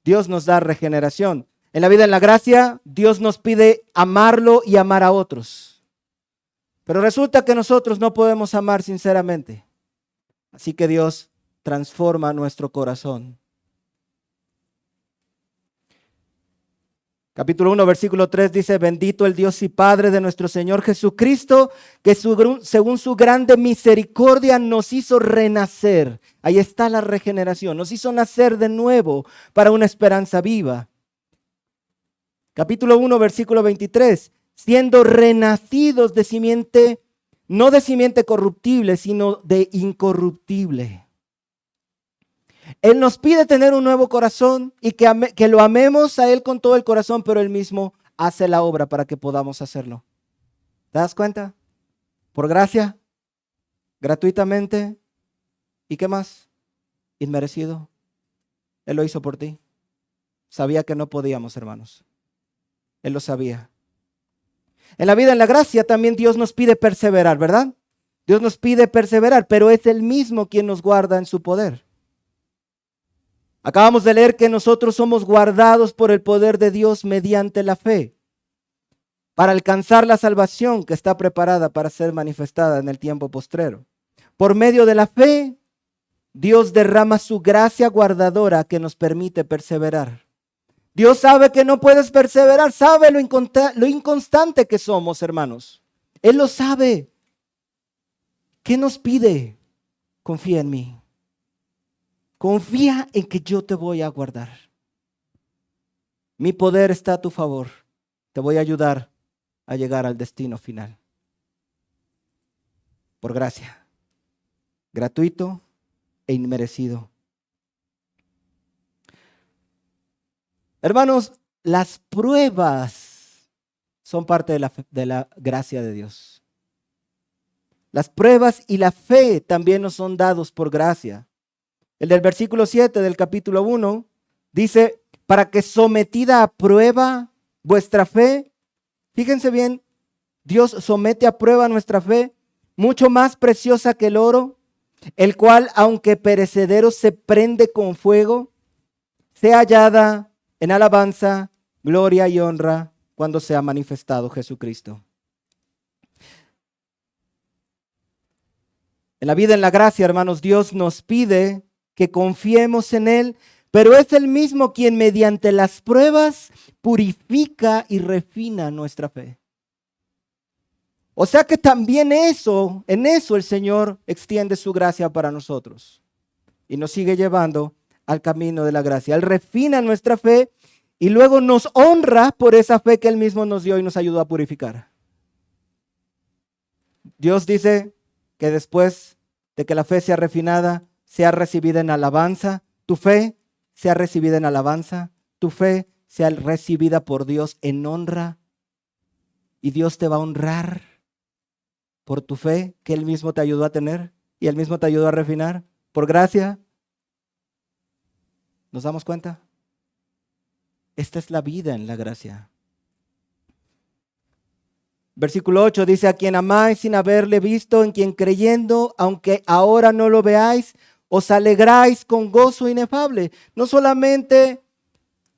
Dios nos da regeneración. En la vida en la gracia, Dios nos pide amarlo y amar a otros. Pero resulta que nosotros no podemos amar sinceramente. Así que Dios transforma nuestro corazón. Capítulo 1, versículo 3 dice, bendito el Dios y Padre de nuestro Señor Jesucristo, que según su grande misericordia nos hizo renacer. Ahí está la regeneración, nos hizo nacer de nuevo para una esperanza viva. Capítulo 1, versículo 23, siendo renacidos de simiente, no de simiente corruptible, sino de incorruptible. Él nos pide tener un nuevo corazón y que lo amemos a Él con todo el corazón, pero Él mismo hace la obra para que podamos hacerlo. ¿Te das cuenta? Por gracia, gratuitamente, ¿y qué más? Inmerecido. Él lo hizo por ti. Sabía que no podíamos, hermanos. Él lo sabía. En la vida, en la gracia, también Dios nos pide perseverar, ¿verdad? Dios nos pide perseverar, pero es Él mismo quien nos guarda en su poder. Acabamos de leer que nosotros somos guardados por el poder de Dios mediante la fe para alcanzar la salvación que está preparada para ser manifestada en el tiempo postrero. Por medio de la fe, Dios derrama su gracia guardadora que nos permite perseverar. Dios sabe que no puedes perseverar, sabe lo inconstante que somos, hermanos. Él lo sabe. ¿Qué nos pide? Confía en mí. Confía en que yo te voy a guardar. Mi poder está a tu favor. Te voy a ayudar a llegar al destino final. Por gracia. Gratuito e inmerecido. Hermanos, las pruebas son parte de la gracia de Dios. Las pruebas y la fe también nos son dados por gracia. El del versículo 7 del capítulo 1 dice, para que sometida a prueba vuestra fe, fíjense bien, Dios somete a prueba nuestra fe, mucho más preciosa que el oro, el cual, aunque perecedero, se prende con fuego, sea hallada en alabanza, gloria y honra cuando sea manifestado Jesucristo. En la vida, en la gracia, hermanos, Dios nos pide que confiemos en Él, pero es Él mismo quien mediante las pruebas purifica y refina nuestra fe. O sea que también en eso el Señor extiende su gracia para nosotros y nos sigue llevando al camino de la gracia. Él refina nuestra fe y luego nos honra por esa fe que Él mismo nos dio y nos ayudó a purificar. Dios dice que después de que la fe sea refinada, sea recibida en alabanza, tu fe sea recibida en alabanza, tu fe sea recibida por Dios en honra y Dios te va a honrar por tu fe que Él mismo te ayudó a tener y Él mismo te ayudó a refinar por gracia. ¿Nos damos cuenta? Esta es la vida en la gracia. Versículo 8 dice, a quien amáis sin haberle visto, en quien creyendo, aunque ahora no lo veáis, os alegráis con gozo inefable. No solamente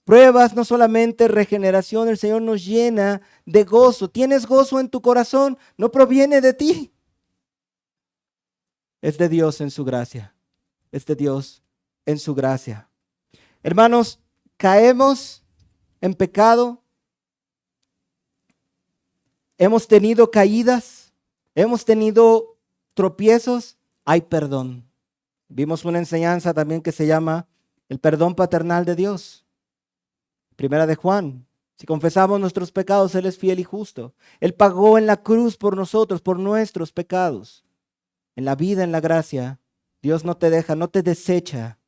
pruebas, no solamente regeneración, el Señor nos llena de gozo. ¿Tienes gozo en tu corazón? No proviene de ti. Es de Dios en su gracia. Es de Dios en su gracia. Hermanos, caemos en pecado. Hemos tenido caídas, hemos tenido tropiezos, hay perdón. Vimos una enseñanza también que se llama el perdón paternal de Dios. Primera de Juan, si confesamos nuestros pecados, Él es fiel y justo. Él pagó en la cruz por nosotros, por nuestros pecados. En la vida, en la gracia, Dios no te deja, no te desecha.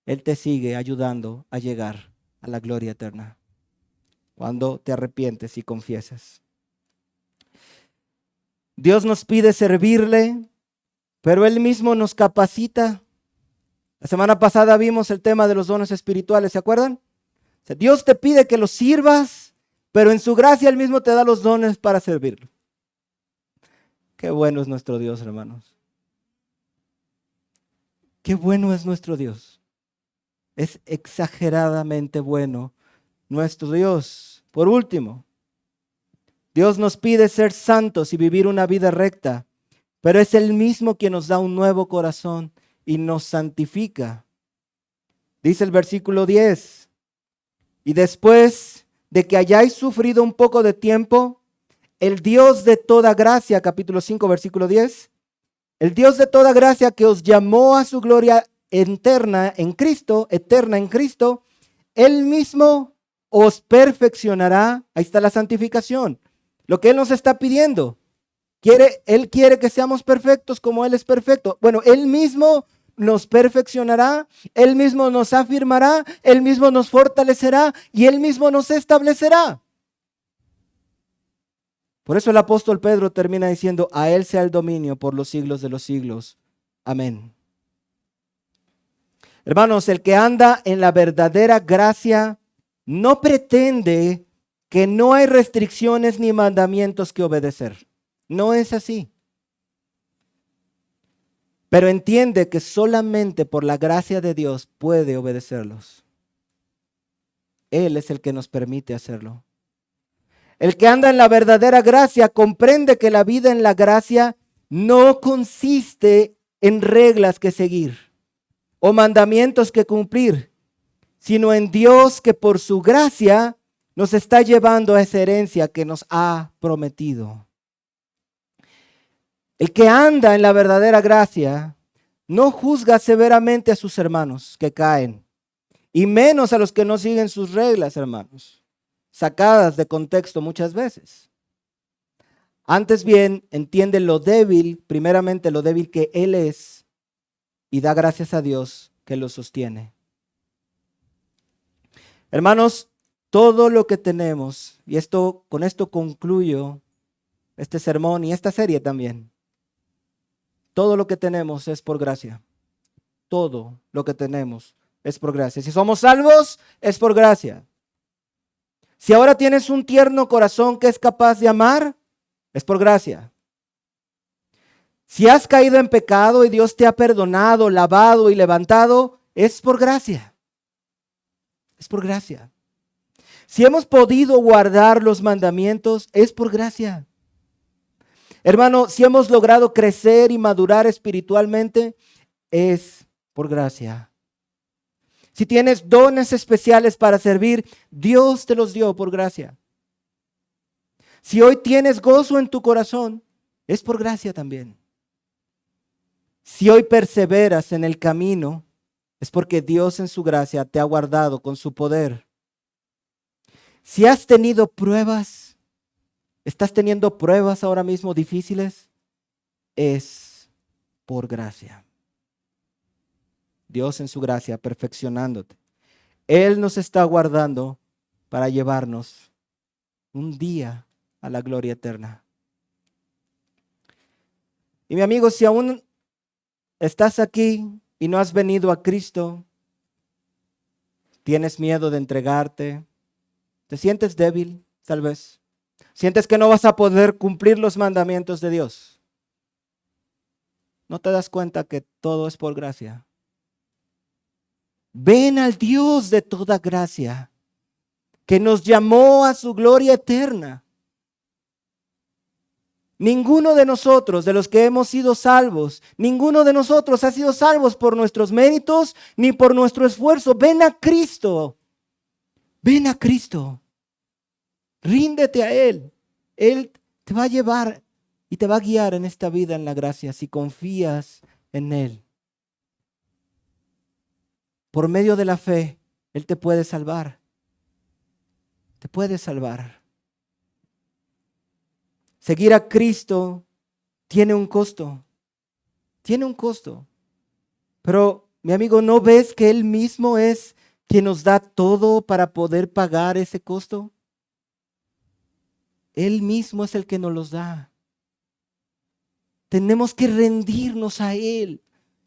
Él te sigue ayudando a llegar a la gloria eterna. Cuando te arrepientes y confiesas. Dios nos pide servirle, pero Él mismo nos capacita. La semana pasada vimos el tema de los dones espirituales, ¿se acuerdan? O sea, Dios te pide que los sirvas, pero en su gracia Él mismo te da los dones para servirlo. Qué bueno es nuestro Dios, hermanos. Qué bueno es nuestro Dios. Es exageradamente bueno nuestro Dios. Por último, Dios nos pide ser santos y vivir una vida recta, pero es Él mismo quien nos da un nuevo corazón y nos santifica. Dice el versículo 10, y después de que hayáis sufrido un poco de tiempo, el Dios de toda gracia, capítulo 5, versículo 10, el Dios de toda gracia que os llamó a su gloria eterna en Cristo, Él mismo os perfeccionará. Ahí está la santificación. Lo que Él nos está pidiendo, Él quiere que seamos perfectos como Él es perfecto. Bueno, Él mismo nos perfeccionará, Él mismo nos afirmará, Él mismo nos fortalecerá y Él mismo nos establecerá. Por eso el apóstol Pedro termina diciendo, a Él sea el dominio por los siglos de los siglos. Amén. Hermanos, el que anda en la verdadera gracia no pretende que no hay restricciones ni mandamientos que obedecer. No es así. Pero entiende que solamente por la gracia de Dios puede obedecerlos. Él es el que nos permite hacerlo. El que anda en la verdadera gracia comprende que la vida en la gracia no consiste en reglas que seguir o mandamientos que cumplir, sino en Dios que por su gracia nos está llevando a esa herencia que nos ha prometido. El que anda en la verdadera gracia no juzga severamente a sus hermanos que caen, y menos a los que no siguen sus reglas, hermanos, sacadas de contexto muchas veces. Antes bien, entiende lo débil, primeramente lo débil que Él es, y da gracias a Dios que lo sostiene. Hermanos, todo lo que tenemos, y con esto concluyo este sermón y esta serie también. Todo lo que tenemos es por gracia. Todo lo que tenemos es por gracia. Si somos salvos, es por gracia. Si ahora tienes un tierno corazón que es capaz de amar, es por gracia. Si has caído en pecado y Dios te ha perdonado, lavado y levantado, es por gracia. Es por gracia. Si hemos podido guardar los mandamientos, es por gracia. Hermano, si hemos logrado crecer y madurar espiritualmente, es por gracia. Si tienes dones especiales para servir, Dios te los dio por gracia. Si hoy tienes gozo en tu corazón, es por gracia también. Si hoy perseveras en el camino, es porque Dios en su gracia te ha guardado con su poder. Si has tenido pruebas, estás teniendo pruebas ahora mismo difíciles, es por gracia. Dios en su gracia perfeccionándote. Él nos está guardando para llevarnos un día a la gloria eterna. Y mi amigo, si aún estás aquí y no has venido a Cristo, tienes miedo de entregarte, te sientes débil, tal vez. Sientes que no vas a poder cumplir los mandamientos de Dios. ¿No te das cuenta que todo es por gracia? Ven al Dios de toda gracia, que nos llamó a su gloria eterna. Ninguno de nosotros, de los que hemos sido salvos, ninguno de nosotros ha sido salvos por nuestros méritos ni por nuestro esfuerzo. Ven a Cristo. Ven a Cristo. Ríndete a Él. Él te va a llevar y te va a guiar en esta vida en la gracia si confías en Él. Por medio de la fe, Él te puede salvar. Te puede salvar. Seguir a Cristo tiene un costo. Tiene un costo. Pero, mi amigo, ¿no ves que Él mismo es quien nos da todo para poder pagar ese costo? Él mismo es el que nos los da. Tenemos que rendirnos a Él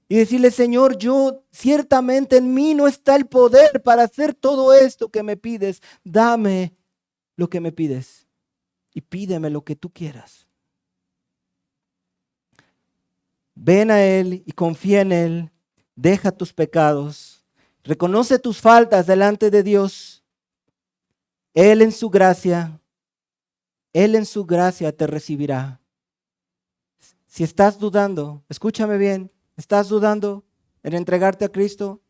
y decirle, Señor, yo ciertamente en mí no está el poder para hacer todo esto que me pides. Dame lo que me pides y pídeme lo que tú quieras. Ven a Él y confía en Él. Deja tus pecados. Reconoce tus faltas delante de Dios. Él en su gracia te recibirá. Si estás dudando, escúchame bien, estás dudando en entregarte a Cristo,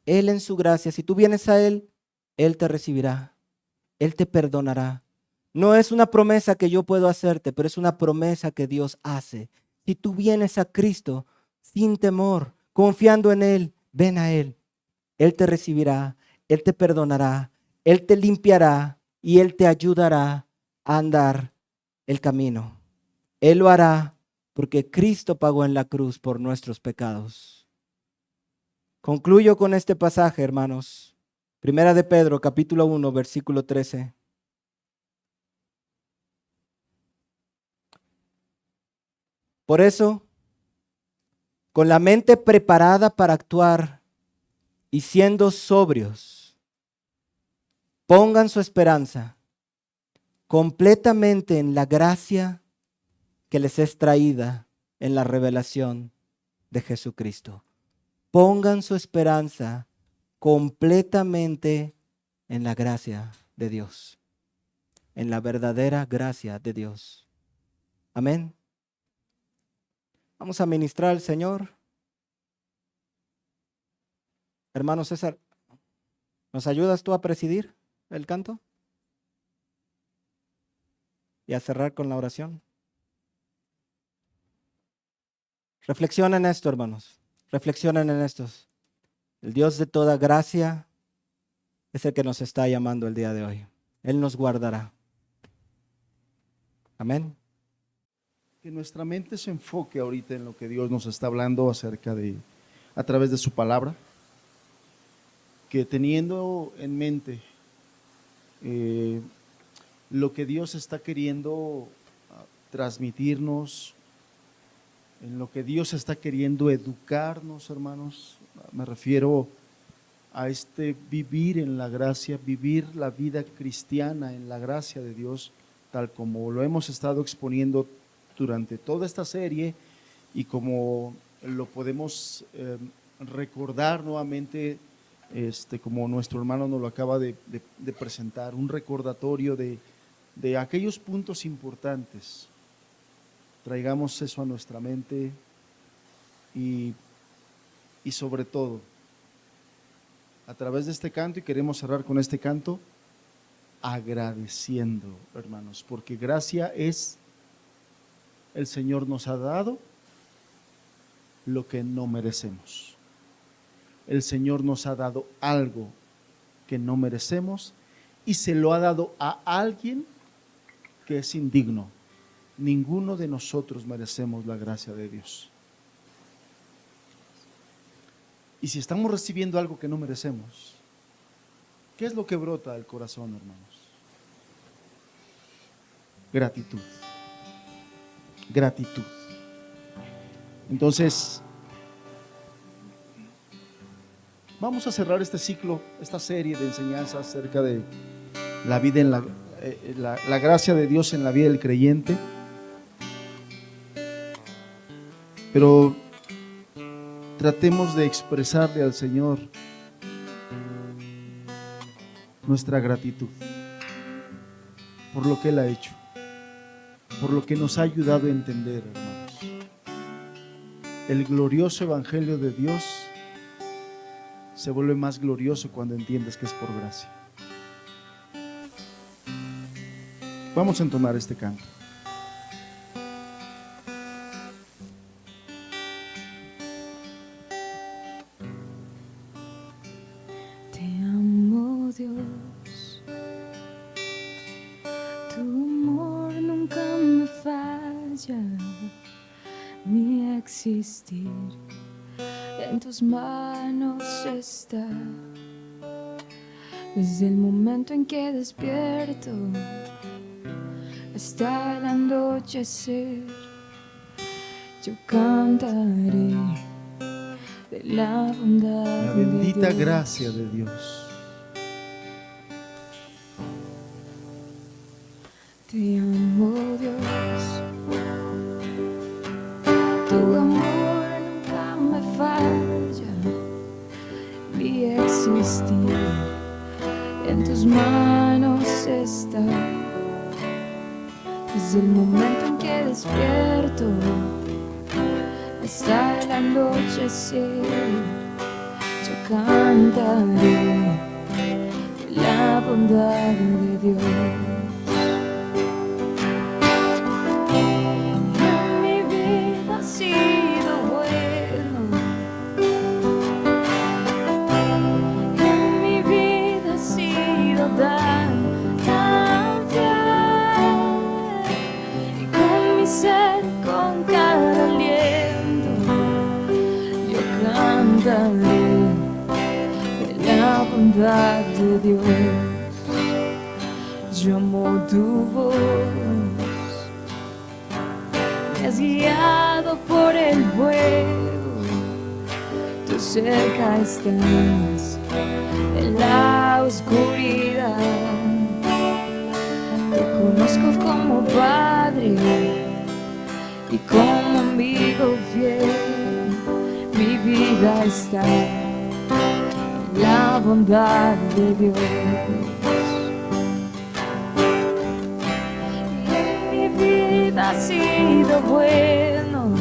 Él en su gracia, si tú vienes a Él, Él te recibirá, Él te perdonará. No es una promesa que yo puedo hacerte, pero es una promesa que Dios hace. Si tú vienes a Cristo sin temor, confiando en Él, ven a Él. Él te recibirá, Él te perdonará, Él te limpiará y Él te ayudará a andar el camino. Él lo hará porque Cristo pagó en la cruz por nuestros pecados. Concluyo con este pasaje, hermanos. Primera de Pedro, capítulo 1, versículo 13. Por eso, con la mente preparada para actuar y siendo sobrios, pongan su esperanza completamente en la gracia que les es traída en la revelación de Jesucristo. Pongan su esperanza completamente en la gracia de Dios, en la verdadera gracia de Dios. Amén. Vamos a ministrar al Señor. Hermano César. ¿Nos ayudas tú a presidir el canto? Y a cerrar con la oración. Reflexionen en esto, hermanos. Reflexionen en estos. El Dios de toda gracia es el que nos está llamando el día de hoy. Él nos guardará. Amén. Que nuestra mente se enfoque ahorita en lo que Dios nos está hablando acerca de, a través de su palabra. Que teniendo en mente lo que Dios está queriendo transmitirnos, en lo que Dios está queriendo educarnos, hermanos, me refiero a este vivir en la gracia, vivir la vida cristiana en la gracia de Dios, tal como lo hemos estado exponiendo durante toda esta serie y como lo podemos recordar nuevamente, como nuestro hermano nos lo acaba de presentar, un recordatorio de aquellos puntos importantes. Traigamos eso a nuestra mente y sobre todo, a través de este canto, y queremos cerrar con este canto, agradeciendo, hermanos, porque gracia es, el Señor nos ha dado lo que no merecemos. El Señor nos ha dado algo que no merecemos y se lo ha dado a alguien que es indigno. Ninguno de nosotros merecemos la gracia de Dios. Y si estamos recibiendo algo que no merecemos, ¿qué es lo que brota del corazón, hermanos? Gratitud. Gratitud. Entonces, vamos a cerrar este ciclo, esta serie de enseñanzas acerca de la vida en la gracia de Dios en la vida del creyente. Pero tratemos de expresarle al Señor nuestra gratitud por lo que Él ha hecho, por lo que nos ha ayudado a entender, hermanos. El glorioso evangelio de Dios se vuelve más glorioso cuando entiendes que es por gracia. Vamos a entonar este canto. Te amo, Dios, tu amor nunca me falla, mi existir en tus manos está. Desde el momento en que despierto hasta el anochecer, yo cantaré de la bondad La bendita de Dios. gracia de Dios. Te amo, Dios, tu amor nunca me falla, mi existir en tus manos está. Desde el momento en que despierto hasta el anochecer, yo cantaré de la bondad de Dios. En mi vida ha sido bueno, en mi vida ha sido tan fiel, y con mi ser, con cada aliento, yo cantaré de la bondad de Dios. Yo amo tu voz, me has guiado por el fuego, tú cerca estás en la oscuridad. Te conozco como Padre y como amigo fiel, mi vida está en la bondad de Dios. Ha sido bueno,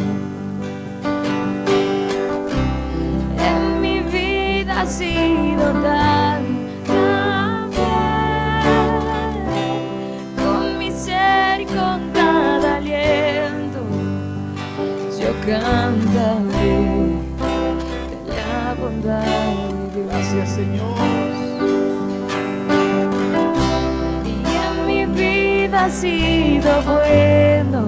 en mi vida ha sido tan cantaré de la bondad de Dios. Gracias, Señor. Y en mi vida ha sido bueno.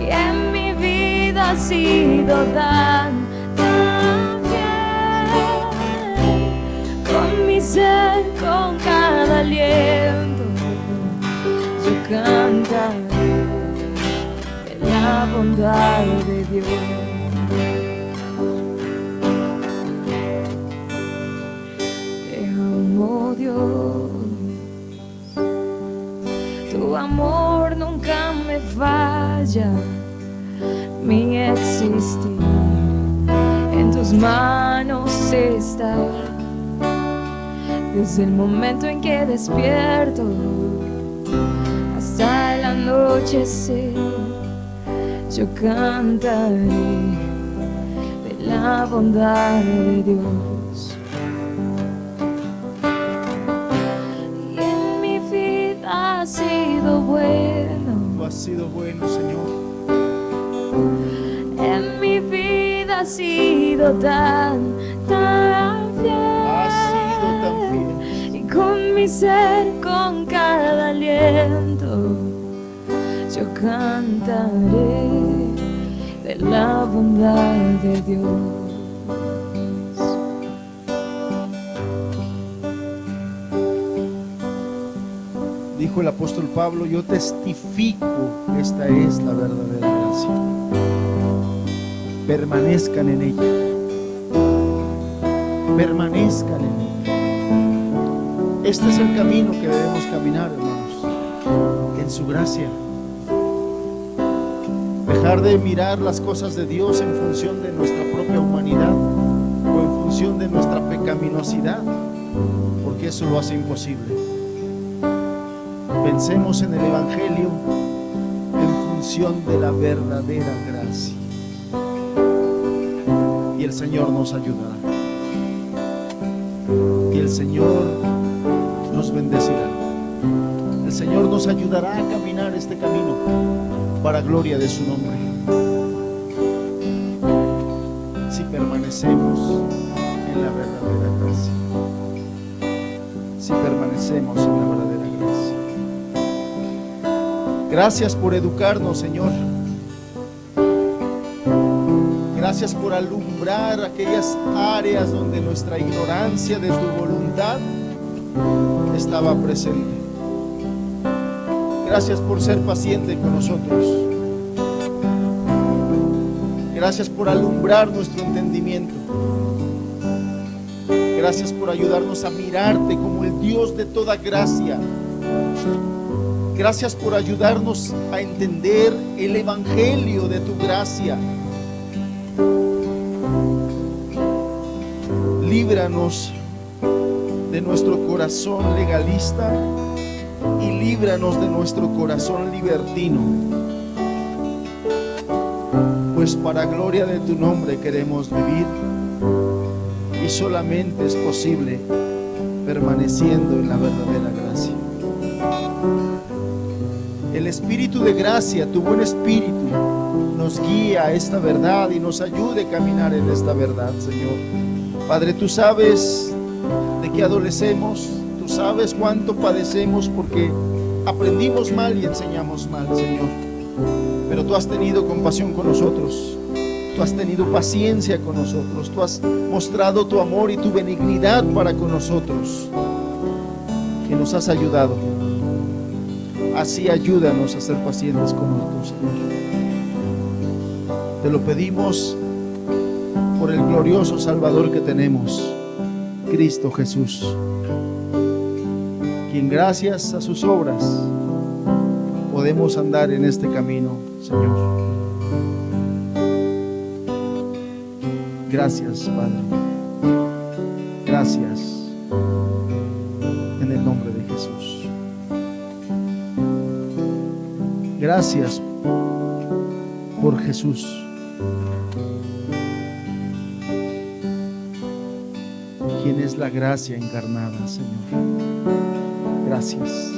Y en mi vida ha sido tan bien. Con mi ser, con cada aliento, yo cantaré de la bondad de Dios. Te amo, Dios, tu amor nunca me falla, mi existir en tus manos está. Desde el momento en que despierto hasta el anochecer, yo cantaré de la bondad de Dios. Y en mi vida ha sido bueno. Tú has sido bueno, Señor. En mi vida ha sido tan fiel. Has sido tan fiel. Y con mi ser, con cada aliento, yo cantaré de la bondad de Dios. Dijo el apóstol Pablo, yo testifico que esta es la verdadera gracia. Permanezcan en ella. Permanezcan en ella. Este es el camino que debemos caminar, hermanos, en su gracia. Dejar de mirar las cosas de Dios en función de nuestra propia humanidad o en función de nuestra pecaminosidad, porque eso lo hace imposible. Pensemos en el Evangelio en función de la verdadera gracia. Y el Señor nos ayudará. Y el Señor nos bendecirá. El Señor nos ayudará a caminar este camino para gloria de su nombre. Si permanecemos en la verdadera gracia. Si permanecemos en la verdadera gracia. Gracias por educarnos, Señor. Gracias por alumbrar aquellas áreas donde nuestra ignorancia de tu voluntad estaba presente. Gracias por ser paciente con nosotros. Gracias por alumbrar nuestro entendimiento. Gracias por ayudarnos a mirarte como el Dios de toda gracia. Gracias por ayudarnos a entender el evangelio de tu gracia. Líbranos de nuestro corazón legalista y líbranos de nuestro corazón libertino, pues para gloria de tu nombre queremos vivir y solamente es posible permaneciendo en la verdadera gracia. El Espíritu de gracia, tu buen Espíritu, nos guía a esta verdad y nos ayude a caminar en esta verdad, Señor. Padre, tú sabes de qué adolecemos, tú sabes cuánto padecemos porque aprendimos mal y enseñamos mal, Señor. Pero tú has tenido compasión con nosotros, tú has tenido paciencia con nosotros, tú has mostrado tu amor y tu benignidad para con nosotros, que nos has ayudado. Así ayúdanos a ser pacientes con nosotros, Señor. Te lo pedimos por el glorioso Salvador que tenemos, Cristo Jesús, quien gracias a sus obras podemos andar en este camino, Señor. Gracias, Padre. Gracias en el nombre de Jesús. Gracias por Jesús. Quien es la gracia encarnada, Señor. Gracias.